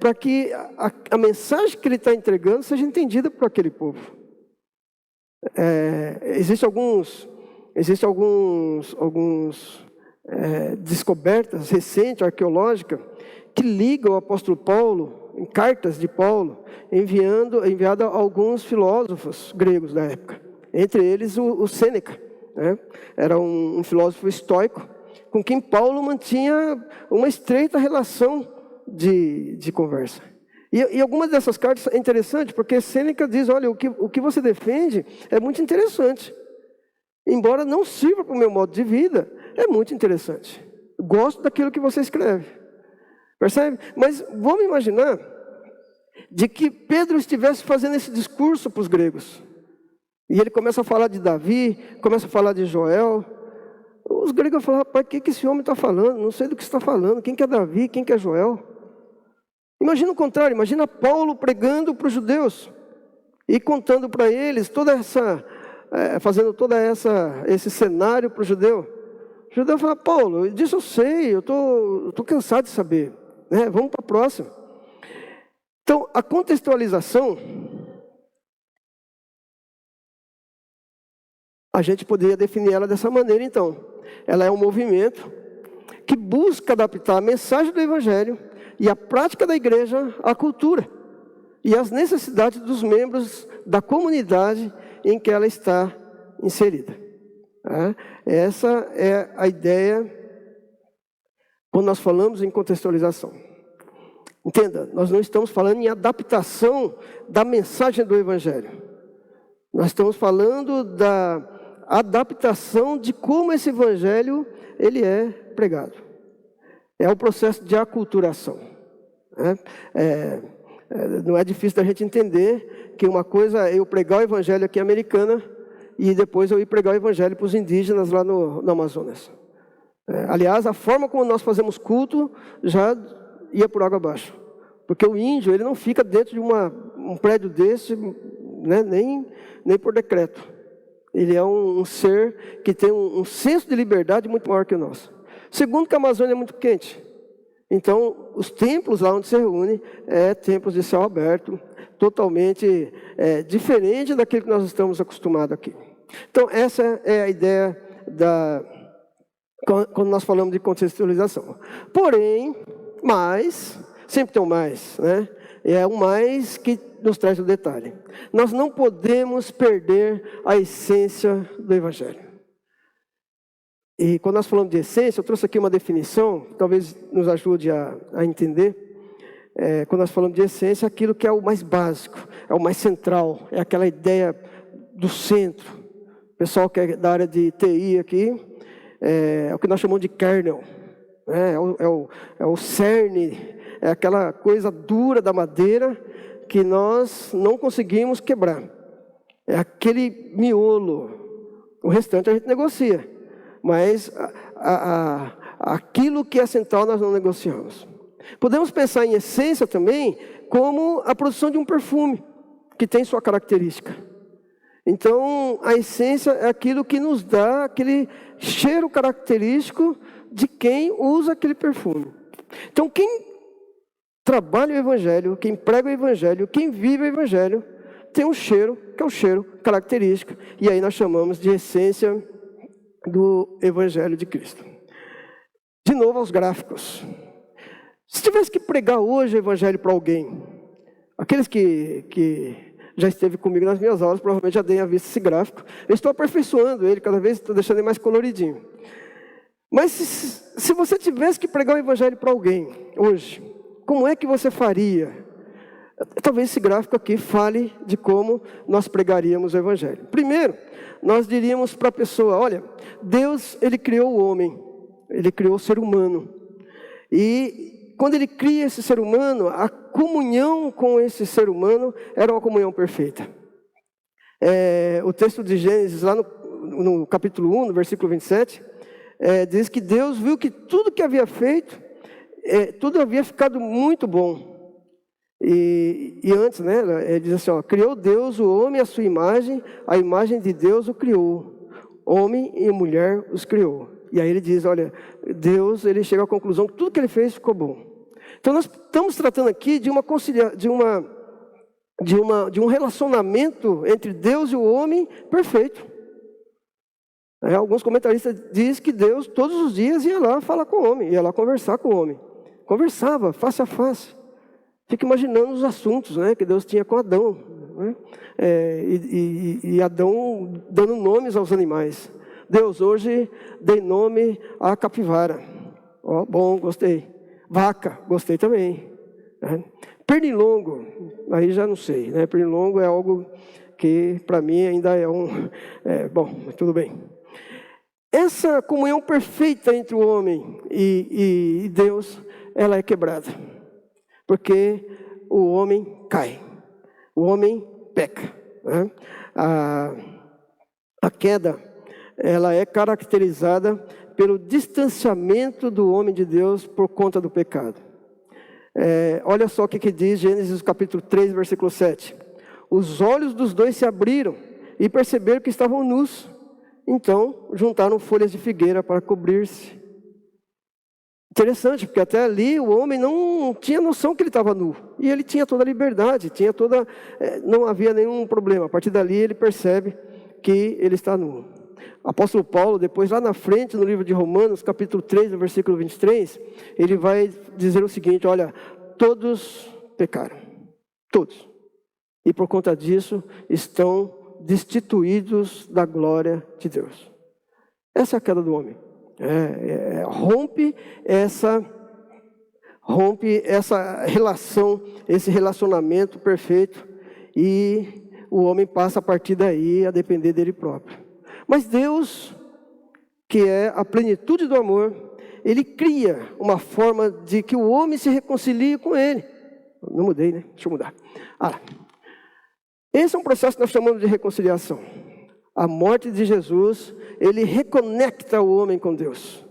para que a mensagem que ele está entregando seja entendida por aquele povo. Existem alguns descobertas recentes, arqueológicas, que ligam o apóstolo Paulo, em cartas de Paulo, enviado a alguns filósofos gregos da época. Entre eles o Sêneca, né? Era um filósofo estoico, com quem Paulo mantinha uma estreita relação de conversa. E algumas dessas cartas é interessante, porque Sêneca diz, olha, o que você defende é muito interessante. Embora não sirva para o meu modo de vida, é muito interessante. Gosto daquilo que você escreve. Percebe? Mas vamos imaginar de que Pedro estivesse fazendo esse discurso para os gregos. E ele começa a falar de Davi, começa a falar de Joel. Os gregos vão falar, rapaz, o que esse homem está falando? Não sei do que está falando. Quem que é Davi? Quem que é Joel? Imagina o contrário, imagina Paulo pregando para os judeus e contando para eles fazendo esse cenário para o judeu. O judeu fala, Paulo, disso eu sei, eu tô cansado de saber, né? Vamos para a próxima. Então, a contextualização, a gente poderia definir ela dessa maneira, então. Ela é um movimento que busca adaptar a mensagem do Evangelho e a prática da igreja à cultura e às necessidades dos membros da comunidade em que ela está inserida. Essa é a ideia quando nós falamos em contextualização. Entenda, nós não estamos falando em adaptação da mensagem do Evangelho. Nós estamos falando da adaptação de como esse Evangelho ele é pregado. É o processo de aculturação. Não é difícil da gente entender que uma coisa é eu pregar o Evangelho aqui em Americana e depois eu ir pregar o Evangelho para os indígenas lá no Amazonas. Aliás, a forma como nós fazemos culto já ia por água abaixo. Porque o índio, ele não fica dentro de um prédio desse, né, nem por decreto. Ele é um ser que tem um senso de liberdade muito maior que o nosso. Segundo, que a Amazônia é muito quente. Então, os templos lá onde se reúne, templos de céu aberto, totalmente diferente daquilo que nós estamos acostumados aqui. Então, essa é a ideia quando nós falamos de contextualização. Porém, sempre tem um mais, né? É um mais que nos traz o detalhe. Nós não podemos perder a essência do Evangelho. E quando nós falamos de essência, eu trouxe aqui uma definição, talvez nos ajude a entender. Quando nós falamos de essência, aquilo que é o mais básico, é o mais central, é aquela ideia do centro. O pessoal que é da área de TI aqui, é o que nós chamamos de kernel, é o cerne, é aquela coisa dura da madeira que nós não conseguimos quebrar. É aquele miolo, o restante a gente negocia, mas aquilo que é central nós não negociamos. Podemos pensar em essência também como a produção de um perfume, que tem sua característica. Então, a essência é aquilo que nos dá aquele cheiro característico de quem usa aquele perfume. Então, quem trabalha o Evangelho, quem prega o Evangelho, quem vive o Evangelho, tem um cheiro, que é o cheiro característico. E aí nós chamamos de essência do Evangelho de Cristo. De novo aos gráficos. Se tivesse que pregar hoje o Evangelho para alguém, aqueles que já esteve comigo nas minhas aulas, provavelmente já tenham visto esse gráfico. Eu estou aperfeiçoando ele, cada vez estou deixando ele mais coloridinho. Mas se você tivesse que pregar o Evangelho para alguém hoje, como é que você faria? Talvez esse gráfico aqui fale de como nós pregaríamos o Evangelho. Primeiro, nós diríamos para a pessoa, olha, Deus, Ele criou o homem, Ele criou o ser humano. E quando Ele cria esse ser humano, a comunhão com esse ser humano era uma comunhão perfeita. O texto de Gênesis, lá no capítulo 1, no versículo 27, diz que Deus viu que tudo que havia feito, tudo havia ficado muito bom. E antes, né, ele diz assim, criou Deus o homem à sua imagem, a imagem de Deus o criou. Homem e mulher os criou. E aí ele diz, olha, Deus, ele chega à conclusão que tudo que ele fez ficou bom. Então nós estamos tratando aqui de um relacionamento entre Deus e o homem perfeito. Alguns comentaristas dizem que Deus todos os dias ia lá falar com o homem, ia lá conversar com o homem. Conversava face a face. Fica imaginando os assuntos, né, que Deus tinha com Adão, né? E Adão dando nomes aos animais. Deus, hoje dei nome à capivara. Bom, gostei. Vaca, gostei também. Pernilongo, aí já não sei, né? Pernilongo é algo que para mim ainda é bom, mas tudo bem. Essa comunhão perfeita entre o homem e Deus, ela é quebrada. Porque o homem cai, o homem peca, né? A queda, ela é caracterizada pelo distanciamento do homem de Deus por conta do pecado. Olha só o que diz Gênesis capítulo 3, versículo 7. Os olhos dos dois se abriram e perceberam que estavam nus. Então, juntaram folhas de figueira para cobrir-se. Interessante, porque até ali o homem não tinha noção que ele estava nu. E ele tinha toda a liberdade, não havia nenhum problema. A partir dali ele percebe que ele está nu. O apóstolo Paulo, depois lá na frente, no livro de Romanos, capítulo 3, no versículo 23, ele vai dizer o seguinte, olha, todos pecaram, todos. E por conta disso, estão destituídos da glória de Deus. Essa é a queda do homem. Rompe essa relação, esse relacionamento perfeito, e o homem passa a partir daí a depender dele próprio. Mas Deus, que é a plenitude do amor, Ele cria uma forma de que o homem se reconcilie com Ele. Não mudei, né? Deixa eu mudar. Esse é um processo que nós chamamos de reconciliação. A morte de Jesus, Ele reconecta o homem com Deus.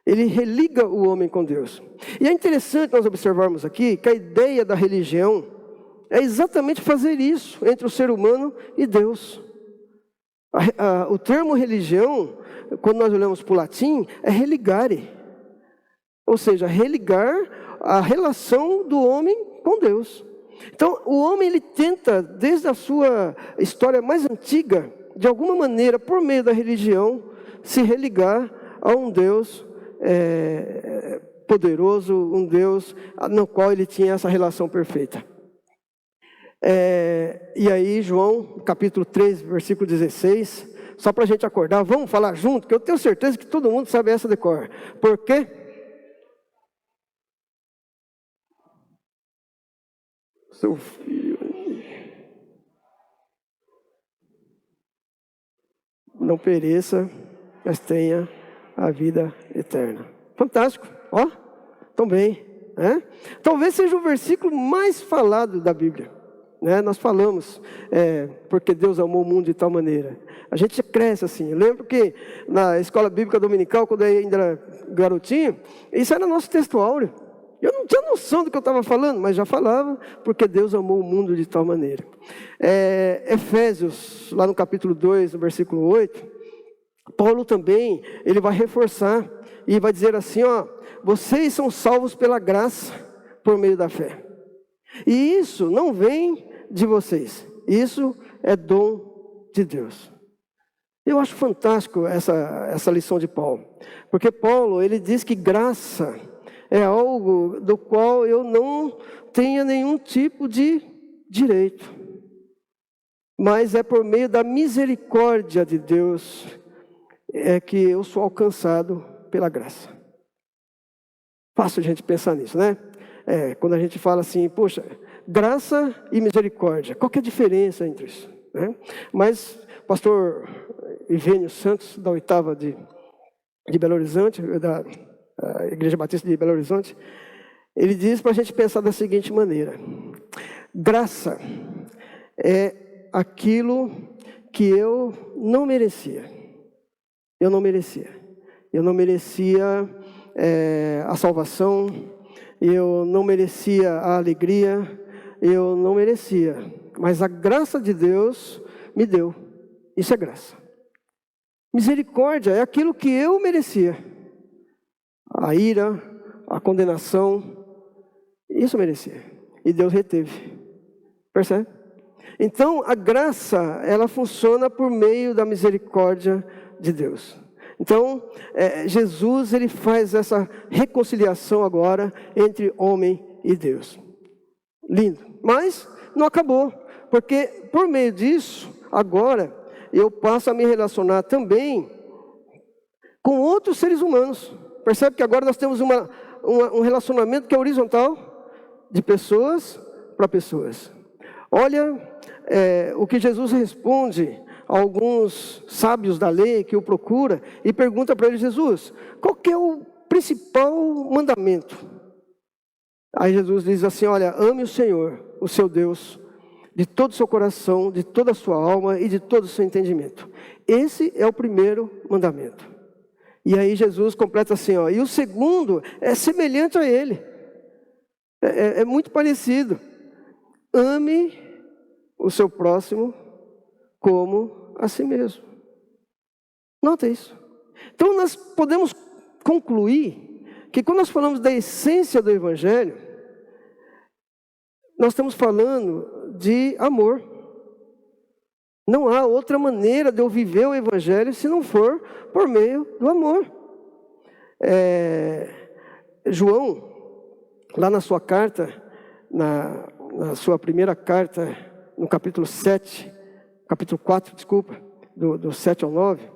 Ele religa o homem com Deus. E é interessante nós observarmos aqui que a ideia da religião é exatamente fazer isso entre o ser humano e Deus. O termo religião, quando nós olhamos para o latim, é religare. Ou seja, religar a relação do homem com Deus. Então, o homem ele tenta, desde a sua história mais antiga, de alguma maneira, por meio da religião, se religar a um Deus poderoso, um Deus no qual ele tinha essa relação perfeita. E aí, João, capítulo 3, versículo 16, só para a gente acordar, vamos falar junto, que eu tenho certeza que todo mundo sabe essa de cor. Por quê? Seu filho não pereça, mas tenha a vida eterna. Fantástico, ó, tão bem, né? Talvez seja o versículo mais falado da Bíblia, né? Nós falamos, porque Deus amou o mundo de tal maneira. A gente cresce assim. Eu lembro que na escola bíblica dominical, quando eu ainda era garotinho, isso era nosso texto áureo. Eu não tinha noção do que eu estava falando, mas já falava, porque Deus amou o mundo de tal maneira. Efésios, lá no capítulo 2, no versículo 8, Paulo também, ele vai reforçar, e vai dizer assim, ó, vocês são salvos pela graça, por meio da fé. E isso não vem de vocês, isso é dom de Deus. Eu acho fantástico essa lição de Paulo, porque Paulo, ele diz que graça é algo do qual eu não tenho nenhum tipo de direito. Mas é por meio da misericórdia de Deus que eu sou alcançado pela graça. Fácil a gente pensar nisso, né? Quando a gente fala assim, poxa, graça e misericórdia, qual que é a diferença entre isso? Né? Mas pastor Ivênio Santos, da 8ª de Belo Horizonte, da Igreja Batista de Belo Horizonte, ele diz para a gente pensar da seguinte maneira: graça é aquilo que eu não merecia. Eu não merecia. Eu não merecia a salvação, eu não merecia a alegria, eu não merecia. Mas a graça de Deus me deu. Isso é graça. Misericórdia é aquilo que eu merecia. A ira, a condenação, isso eu merecia. E Deus reteve. Percebe? Então, a graça, ela funciona por meio da misericórdia de Deus. Então, Jesus, ele faz essa reconciliação agora entre homem e Deus. Lindo. Mas não acabou, porque por meio disso, agora, eu passo a me relacionar também com outros seres humanos. Percebe que agora nós temos um relacionamento que é horizontal, de pessoas para pessoas. Olha o que Jesus responde a alguns sábios da lei que o procura e pergunta para ele: Jesus, qual que é o principal mandamento? Aí Jesus diz assim: olha, ame o Senhor, o seu Deus, de todo o seu coração, de toda a sua alma e de todo o seu entendimento. Esse é o primeiro mandamento. E aí Jesus completa assim, ó, e o segundo é semelhante a ele. É muito parecido. Ame o seu próximo como a si mesmo. Nota isso. Então nós podemos concluir que quando nós falamos da essência do Evangelho, nós estamos falando de amor. Não há outra maneira de eu viver o Evangelho se não for por meio do amor. João, lá na sua carta, na sua primeira carta, no capítulo 4, do 7 ao 9,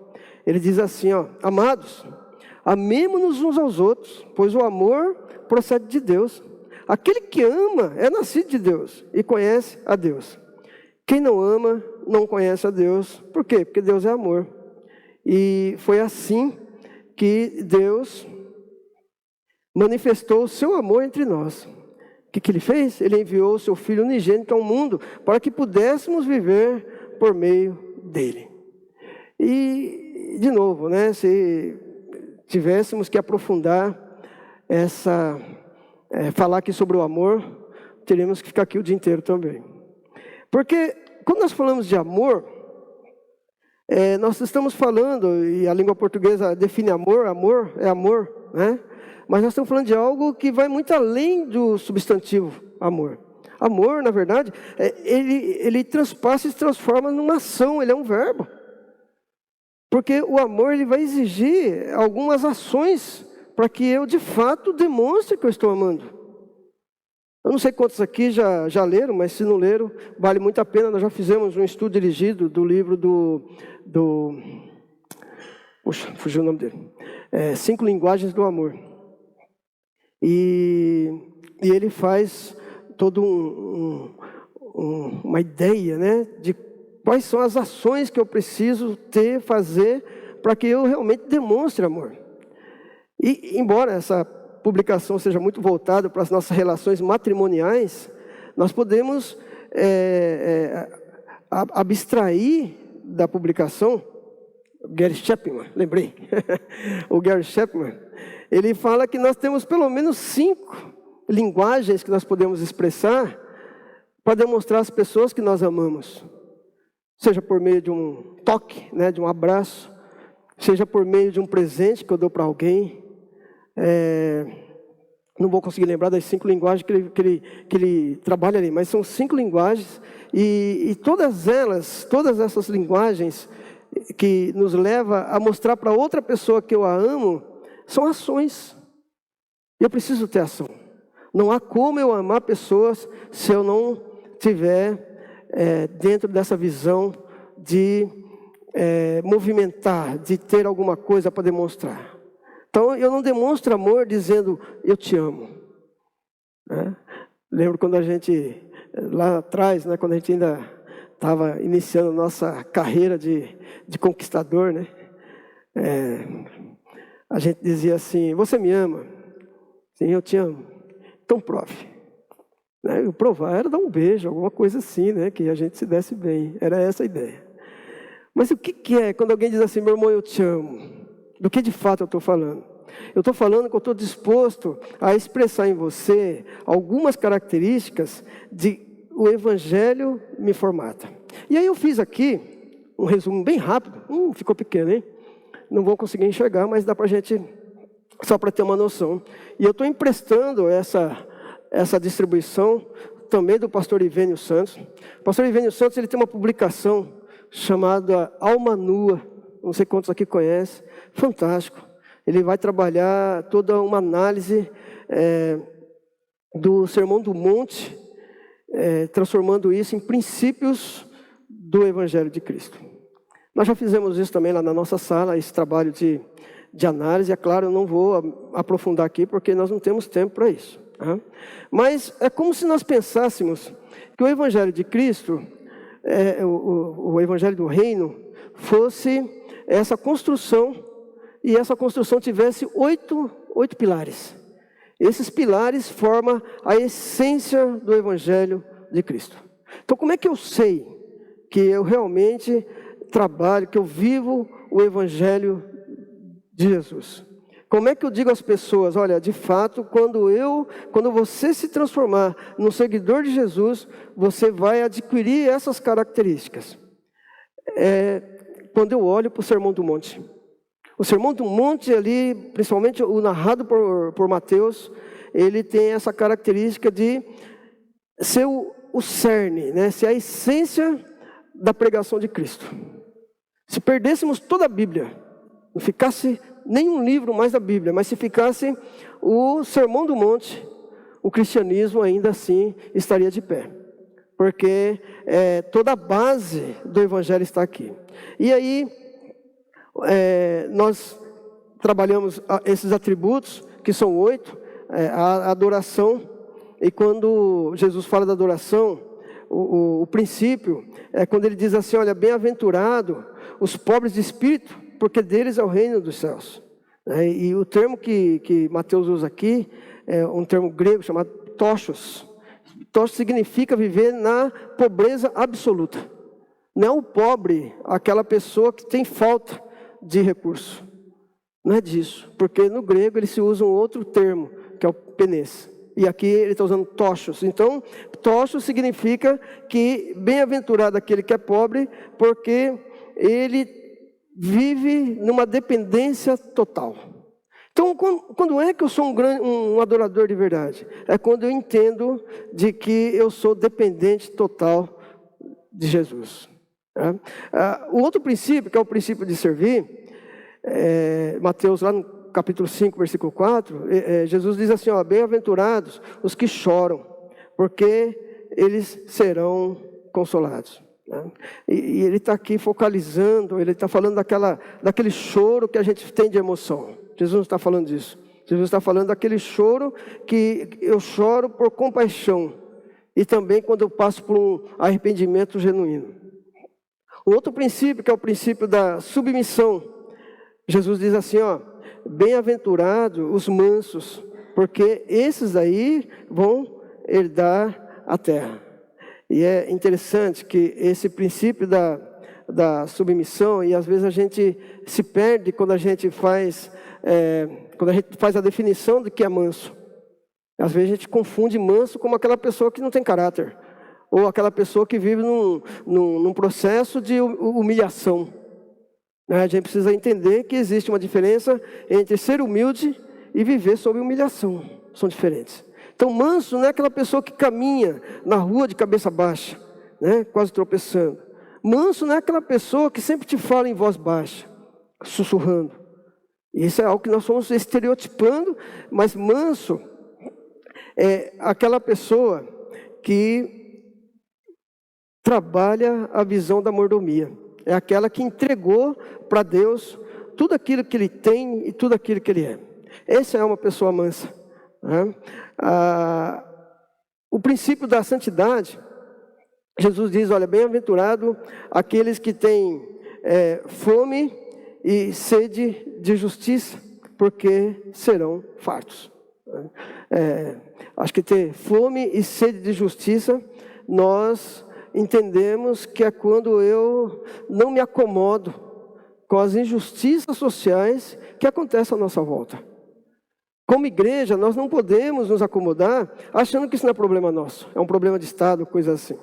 ele diz assim, ó, amados, amemo-nos uns aos outros, pois o amor procede de Deus. Aquele que ama é nascido de Deus e conhece a Deus. Quem não ama, não conhece a Deus. Por quê? Porque Deus é amor. E foi assim que Deus manifestou o seu amor entre nós. O que ele fez? Ele enviou o seu Filho unigênito ao mundo para que pudéssemos viver por meio dele. E, de novo, né, se tivéssemos que aprofundar falar aqui sobre o amor, teríamos que ficar aqui o dia inteiro também. Porque quando nós falamos de amor, nós estamos falando, e a língua portuguesa define amor é amor, né? Mas nós estamos falando de algo que vai muito além do substantivo amor. Amor, na verdade, ele transpassa e se transforma numa ação, ele é um verbo. Porque o amor ele vai exigir algumas ações para que eu, de fato, demonstre que eu estou amando. Eu não sei quantos aqui já leram, mas se não leram, vale muito a pena. Nós já fizemos um estudo dirigido do livro Puxa, fugiu o nome dele. 5 Linguagens do Amor. E ele faz toda uma ideia, né, de quais são as ações que eu preciso fazer para que eu realmente demonstre amor. E embora essa publicação seja muito voltada para as nossas relações matrimoniais, nós podemos abstrair da publicação. Gary Chapman, lembrei. O Gary Chapman, ele fala que nós temos pelo menos 5 linguagens que nós podemos expressar para demonstrar às pessoas que nós amamos. Seja por meio de um toque, né, de um abraço, seja por meio de um presente que eu dou para alguém. Não vou conseguir lembrar das 5 linguagens que ele trabalha ali, mas são 5 linguagens e todas essas linguagens que nos leva a mostrar para outra pessoa que eu a amo, são ações. Eu preciso ter ação. Não há como eu amar pessoas se eu não tiver dentro dessa visão de movimentar, de ter alguma coisa para demonstrar. Então, eu não demonstro amor dizendo, eu te amo. Lembro quando a gente, lá atrás, né, quando a gente ainda estava iniciando nossa carreira de conquistador, né? A gente dizia assim, você me ama? Sim, eu te amo. Então prove. O provar era dar um beijo, alguma coisa assim, né? Que a gente se desse bem. Era essa a ideia. Mas o que é quando alguém diz assim, meu irmão, eu te amo? Do que de fato eu estou falando? Eu estou falando que eu estou disposto a expressar em você algumas características de o Evangelho me formata. E aí eu fiz aqui um resumo bem rápido. Ficou pequeno, hein? não vão conseguir enxergar, mas dá para a gente, só para ter uma noção. E eu estou emprestando essa distribuição também do pastor Ivênio Santos. O pastor Ivênio Santos, ele tem uma publicação chamada Alma Nua, não sei quantos aqui conhecem, fantástico. Ele vai trabalhar toda uma análise do Sermão do Monte, transformando isso em princípios do Evangelho de Cristo. Nós já fizemos isso também lá na nossa sala, esse trabalho de análise. É claro, eu não vou aprofundar aqui, porque nós não temos tempo para isso. Tá? Mas é como se nós pensássemos que o Evangelho de Cristo, o Evangelho do Reino, fosse essa construção, e essa construção tivesse oito pilares. Esses pilares formam a essência do Evangelho de Cristo. Então, como é que eu sei que eu realmente trabalho, que eu vivo o Evangelho de Jesus? Como é que eu digo às pessoas, olha, de fato, quando você se transformar num seguidor de Jesus, você vai adquirir essas características? Quando eu olho para o Sermão do Monte. O Sermão do Monte ali, principalmente o narrado por Mateus, ele tem essa característica de ser o cerne, né? Ser a essência da pregação de Cristo. Se perdêssemos toda a Bíblia, não ficasse nenhum livro mais da Bíblia, mas se ficasse o Sermão do Monte, o cristianismo ainda assim estaria de pé. Porque toda a base do Evangelho está aqui. E aí, nós trabalhamos esses atributos, que são 8, a adoração. E quando Jesus fala da adoração, o princípio é quando ele diz assim, olha, bem-aventurado os pobres de espírito, porque deles é o reino dos céus. E o termo que Mateus usa aqui é um termo grego chamado tochos. Tochos significa viver na pobreza absoluta. Não é o pobre, aquela pessoa que tem falta de recurso. Não é disso, porque no grego ele se usa um outro termo, que é o penês. E aqui ele está usando tochos. Então, tochos significa que bem-aventurado aquele que é pobre, porque ele vive numa dependência total. Então, quando é que eu sou um adorador de verdade? É quando eu entendo de que eu sou dependente total de Jesus. O outro princípio, que é o princípio de servir, Mateus, lá no capítulo 5, versículo 4, Jesus diz assim, ó, bem-aventurados os que choram, porque eles serão consolados. E ele está aqui focalizando, ele está falando daquele choro que a gente tem de emoção. Jesus não está falando disso. Jesus está falando daquele choro que eu choro por compaixão. E também quando eu passo por um arrependimento genuíno. O outro princípio, que é o princípio da submissão. Jesus diz assim, ó, bem-aventurados os mansos, porque esses aí vão herdar a terra. E é interessante que esse princípio da submissão, e às vezes a gente se perde quando a gente faz a definição de que é manso. Às vezes a gente confunde manso como aquela pessoa que não tem caráter, ou aquela pessoa que vive num processo de humilhação. A gente precisa entender que existe uma diferença entre ser humilde e viver sob humilhação. São diferentes. Então, manso não é aquela pessoa que caminha na rua de cabeça baixa, né, quase tropeçando. Manso não é aquela pessoa que sempre te fala em voz baixa, sussurrando. Isso é algo que nós somos estereotipando, mas manso é aquela pessoa que trabalha a visão da mordomia. É aquela que entregou para Deus tudo aquilo que ele tem e tudo aquilo que ele é. Essa é uma pessoa mansa. Né? O princípio da santidade, Jesus diz, olha, bem-aventurado aqueles que têm fome e sede de justiça, porque serão fartos. Acho que ter fome e sede de justiça, nós entendemos que é quando eu não me acomodo com as injustiças sociais que acontecem à nossa volta. Como igreja, nós não podemos nos acomodar achando que isso não é problema nosso, é um problema de Estado, coisa assim.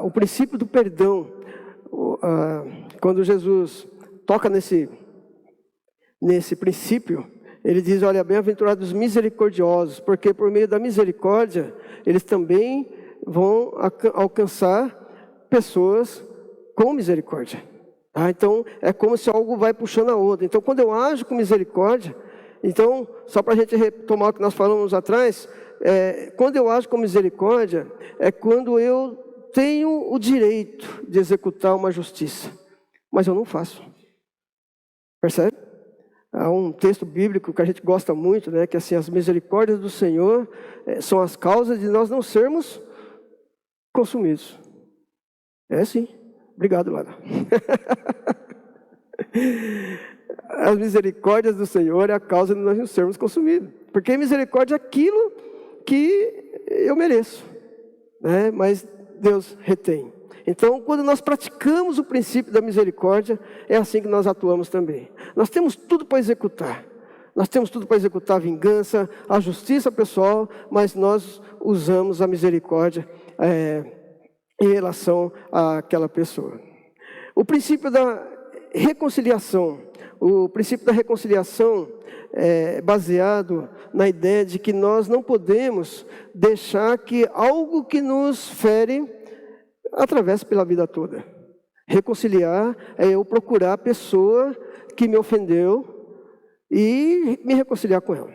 O princípio do perdão, quando Jesus toca nesse princípio, ele diz, olha, bem-aventurados os misericordiosos, porque por meio da misericórdia, eles também vão alcançar pessoas com misericórdia. Então, é como se algo vai puxando a outra. Então, quando eu ajo com misericórdia, então, só para a gente retomar o que nós falamos atrás, quando eu ajo com misericórdia, é quando eu tenho o direito de executar uma justiça, mas eu não faço. Percebe? Há um texto bíblico que a gente gosta muito, né, que assim, as misericórdias do Senhor são as causas de nós não sermos consumidos. É sim. Obrigado, Lara. As misericórdias do Senhor é a causa de nós não sermos consumidos. Porque misericórdia é aquilo que eu mereço, né? Mas Deus retém. Então, quando nós praticamos o princípio da misericórdia, é assim que nós atuamos também. Nós temos tudo para executar. Nós temos tudo para executar a vingança, a justiça pessoal, mas nós usamos a misericórdia em relação àquela pessoa. O princípio da reconciliação. O princípio da reconciliação é baseado na ideia de que nós não podemos deixar que algo que nos fere atravesse pela vida toda. Reconciliar é eu procurar a pessoa que me ofendeu e me reconciliar com ela.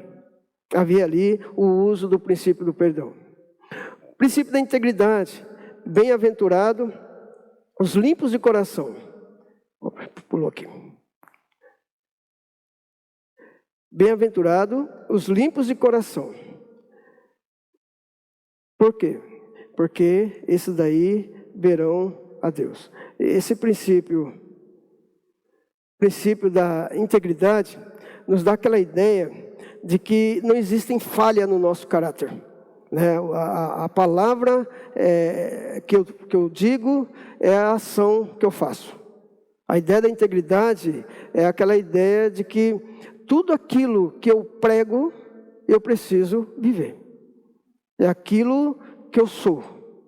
Havia ali o uso do princípio do perdão. O princípio da integridade. Bem-aventurado os limpos de coração. Opa, pulou aqui. Bem-aventurado os limpos de coração. Por quê? Porque esses daí verão a Deus. Esse princípio da integridade, nos dá aquela ideia de que não existem falha no nosso caráter. Né? A palavra que eu digo é a ação que eu faço. A ideia da integridade é aquela ideia de que tudo aquilo que eu prego, eu preciso viver. É aquilo que eu sou,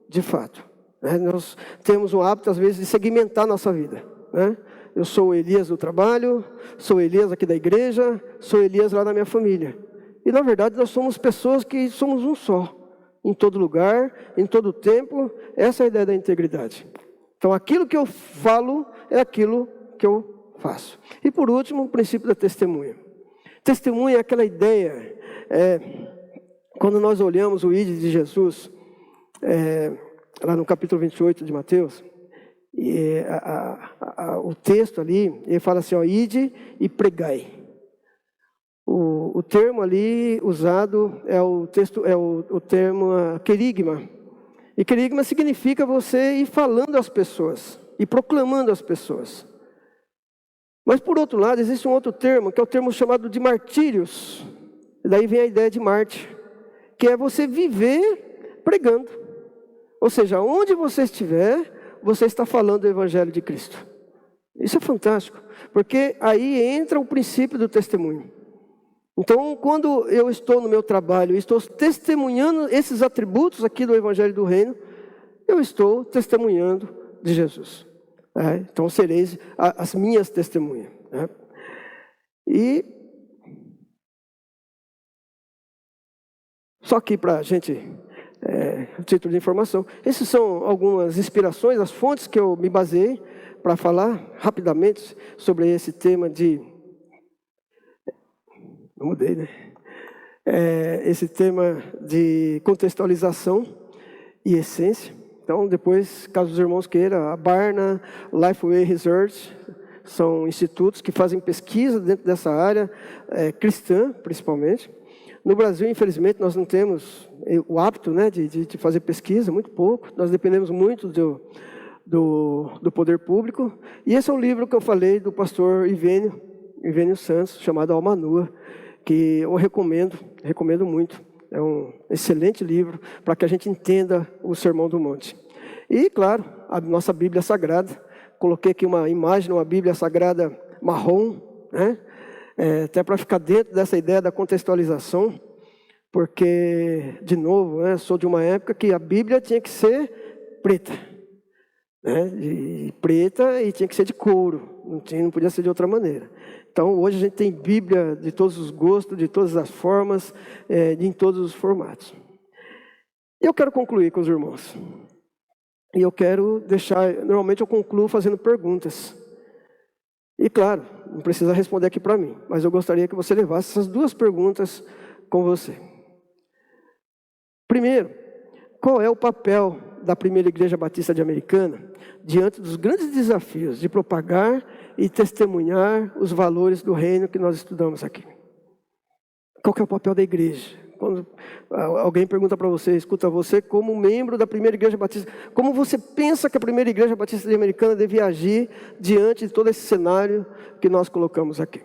de fato. Né? Nós temos um hábito, às vezes, de segmentar a nossa vida. Né? Eu sou o Elias do trabalho, sou o Elias aqui da igreja, sou o Elias lá na minha família. E, na verdade, nós somos pessoas que somos um só. Em todo lugar, em todo tempo, essa é a ideia da integridade. Então, aquilo que eu falo é aquilo que eu faço. E, por último, o princípio da testemunha. Testemunha é aquela ideia, quando nós olhamos o ide de Jesus, lá no capítulo 28 de Mateus, o texto ali, ele fala assim, ó, ide e pregai. O termo ali usado é o termo querigma. E querigma significa você ir falando às pessoas, e proclamando às pessoas. Mas por outro lado, existe um outro termo, que é o termo chamado de martírios. Daí vem a ideia de mártir, que é você viver pregando. Ou seja, onde você estiver, você está falando do Evangelho de Cristo. Isso é fantástico, porque aí entra o princípio do testemunho. Então, quando eu estou no meu trabalho, estou testemunhando esses atributos aqui do Evangelho do Reino, eu estou testemunhando de Jesus. Então, sereis as minhas testemunhas. E só aqui para a gente, título de informação, essas são algumas inspirações, as fontes que eu me baseei para falar rapidamente sobre esse tema de... Eu mudei, né? Esse tema de contextualização e essência. Então, depois, caso os irmãos queiram, a Barna, Lifeway Research, são institutos que fazem pesquisa dentro dessa área, cristã, principalmente. No Brasil, infelizmente, nós não temos o hábito, né, de fazer pesquisa, muito pouco. Nós dependemos muito do poder público. E esse é um livro que eu falei do pastor Ivênio Santos, chamado Alma Nua, que eu recomendo muito. É um excelente livro para que a gente entenda o Sermão do Monte. E, claro, a nossa Bíblia Sagrada. Coloquei aqui uma imagem, uma Bíblia Sagrada marrom, né? Até para ficar dentro dessa ideia da contextualização, porque, de novo, sou de uma época que a Bíblia tinha que ser preta. né, de preta, e tinha que ser de couro, não podia ser de outra maneira. Então, hoje a gente tem Bíblia de todos os gostos, de todas as formas, em todos os formatos. E eu quero concluir com os irmãos. E eu quero deixar, normalmente eu concluo fazendo perguntas. E claro, não precisa responder aqui para mim, mas eu gostaria que você levasse essas duas perguntas com você. Primeiro, qual é o papel da primeira Igreja Batista de Americana diante dos grandes desafios de propagar e testemunhar os valores do reino que nós estudamos aqui? Qual que é o papel da igreja? Quando alguém pergunta para você, escuta, você como membro da primeira Igreja Batista, como você pensa que a primeira Igreja Batista de Americana deve agir diante de todo esse cenário que nós colocamos aqui?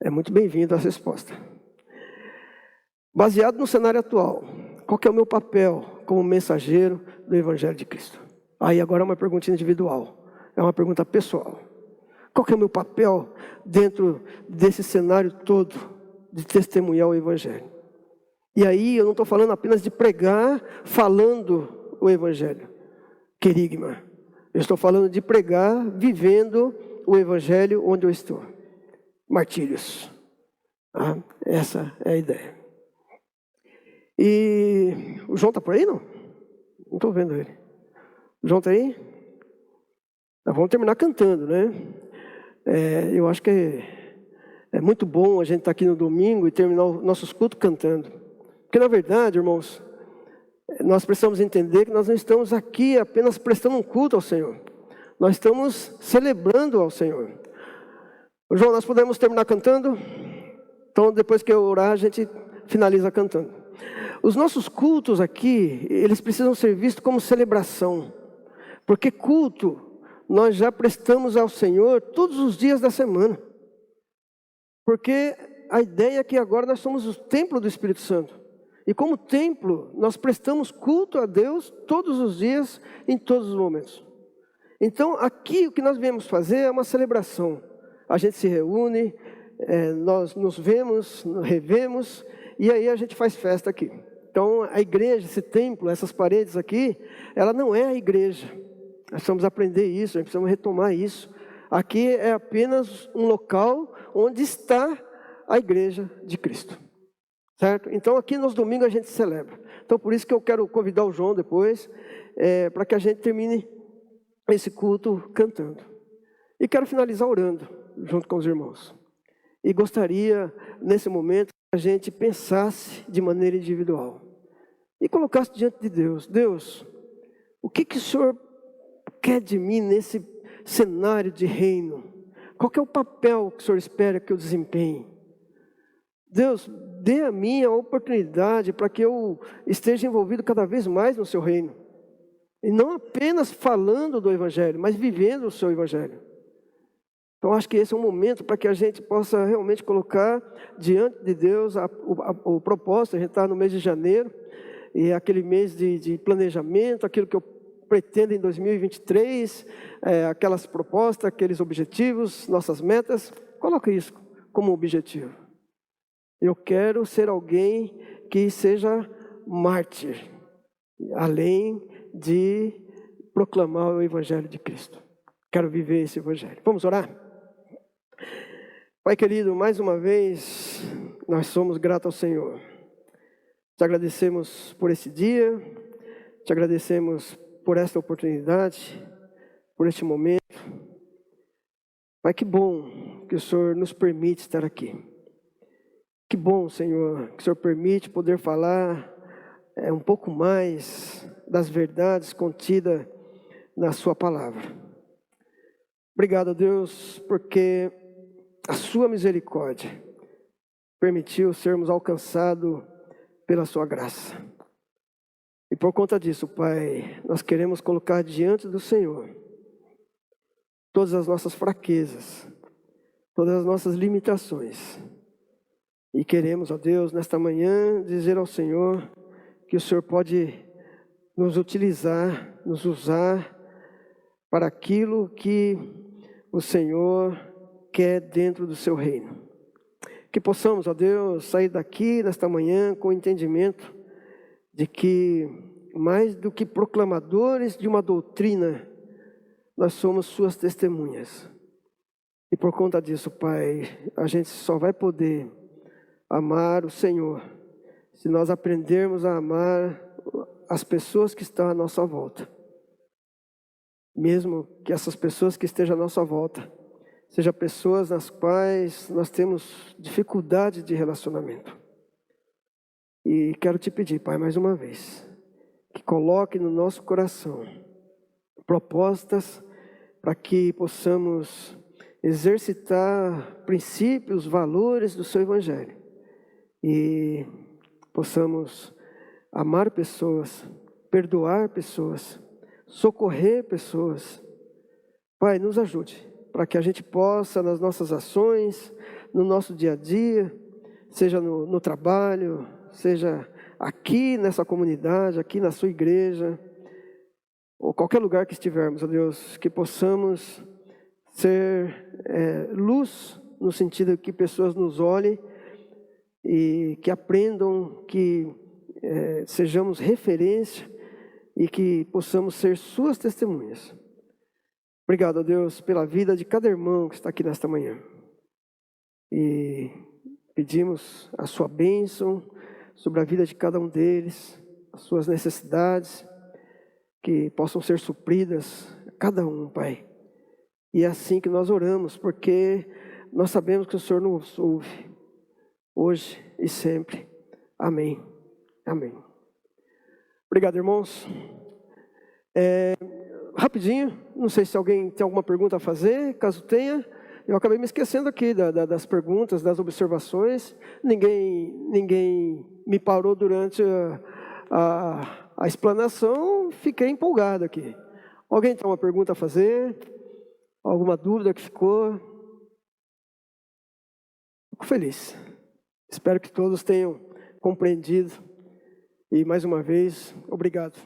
É muito bem-vinda a resposta. Baseado no cenário atual, qual que é o meu papel como mensageiro do Evangelho de Cristo? Aí agora é uma pergunta individual, é uma pergunta pessoal. Qual que é o meu papel dentro desse cenário todo de testemunhar o Evangelho? E aí eu não estou falando apenas de pregar falando o Evangelho, querigma. Eu estou falando de pregar vivendo o Evangelho onde eu estou. Martírios. Essa é a ideia. E o João está por aí, não? Não estou vendo ele. O João está aí? Nós vamos terminar cantando, né? Eu acho que é muito bom a gente estar aqui no domingo e terminar os nossos cultos cantando. Porque, na verdade, irmãos, nós precisamos entender que nós não estamos aqui apenas prestando um culto ao Senhor. Nós estamos celebrando ao Senhor. João, nós podemos terminar cantando? Então, depois que eu orar, a gente finaliza cantando. Os nossos cultos aqui, eles precisam ser vistos como celebração. Porque culto, nós já prestamos ao Senhor todos os dias da semana. Porque a ideia é que agora nós somos o templo do Espírito Santo. E como templo, nós prestamos culto a Deus todos os dias, em todos os momentos. Então, aqui o que nós viemos fazer é uma celebração. A gente se reúne, nós nos vemos, nos revemos, e aí a gente faz festa aqui. Então, a igreja, esse templo, essas paredes aqui, ela não é a igreja. Nós precisamos aprender isso, nós precisamos retomar isso. Aqui é apenas um local onde está a igreja de Cristo. Certo? Então, aqui nos domingos a gente celebra. Então, por isso que eu quero convidar o João depois, para que a gente termine esse culto cantando. E quero finalizar orando, junto com os irmãos. E gostaria, nesse momento, que a gente pensasse de maneira individual. E colocasse diante de Deus. Deus, o que o Senhor quer de mim nesse cenário de reino? Qual que é o papel que o Senhor espera que eu desempenhe? Deus, dê a mim a oportunidade para que eu esteja envolvido cada vez mais no seu reino. E não apenas falando do Evangelho, mas vivendo o seu Evangelho. Então, acho que esse é um momento para que a gente possa realmente colocar diante de Deus o propósito. A gente está no mês de janeiro, e é aquele mês de planejamento, aquilo que eu pretendo em 2023, aquelas propostas, aqueles objetivos, nossas metas. Coloca isso como objetivo. Eu quero ser alguém que seja mártir, além de proclamar o Evangelho de Cristo. Quero viver esse Evangelho. Vamos orar? Pai querido, mais uma vez, nós somos gratos ao Senhor. Te agradecemos por esse dia, te agradecemos por esta oportunidade, por este momento. Pai, que bom que o Senhor nos permite estar aqui. Que bom, Senhor, que o Senhor permite poder falar um pouco mais das verdades contidas na sua palavra. Obrigado, Deus, porque a sua misericórdia permitiu sermos alcançados pela sua graça. E por conta disso, Pai, nós queremos colocar diante do Senhor todas as nossas fraquezas, todas as nossas limitações. E queremos, ó Deus, nesta manhã, dizer ao Senhor que o Senhor pode nos utilizar, nos usar para aquilo que o Senhor quer dentro do seu reino. Que possamos, ó Deus, sair daqui nesta manhã com o entendimento de que mais do que proclamadores de uma doutrina, nós somos suas testemunhas. E por conta disso, Pai, a gente só vai poder amar o Senhor se nós aprendermos a amar as pessoas que estão à nossa volta. Mesmo que essas pessoas que estejam à nossa volta sejam pessoas nas quais nós temos dificuldade de relacionamento. E quero te pedir, Pai, mais uma vez, que coloque no nosso coração propostas para que possamos exercitar princípios, valores do seu Evangelho e possamos amar pessoas, perdoar pessoas, socorrer pessoas. Pai, nos ajude para que a gente possa, nas nossas ações, no nosso dia a dia, seja no trabalho, seja aqui nessa comunidade, aqui na sua igreja, ou qualquer lugar que estivermos, ó Deus, que possamos ser luz, no sentido que pessoas nos olhem e que aprendam, que sejamos referência e que possamos ser suas testemunhas. Obrigado, ó Deus, pela vida de cada irmão que está aqui nesta manhã. E pedimos a sua bênção sobre a vida de cada um deles, as suas necessidades, que possam ser supridas, cada um, Pai. E é assim que nós oramos, porque nós sabemos que o Senhor nos ouve, hoje e sempre. Amém. Amém. Obrigado, irmãos. Rapidinho, não sei se alguém tem alguma pergunta a fazer, caso tenha. Eu acabei me esquecendo aqui das perguntas, das observações. Ninguém me parou durante a explanação, fiquei empolgado aqui. Alguém tem uma pergunta a fazer? Alguma dúvida que ficou? Fico feliz. Espero que todos tenham compreendido. E mais uma vez, obrigado.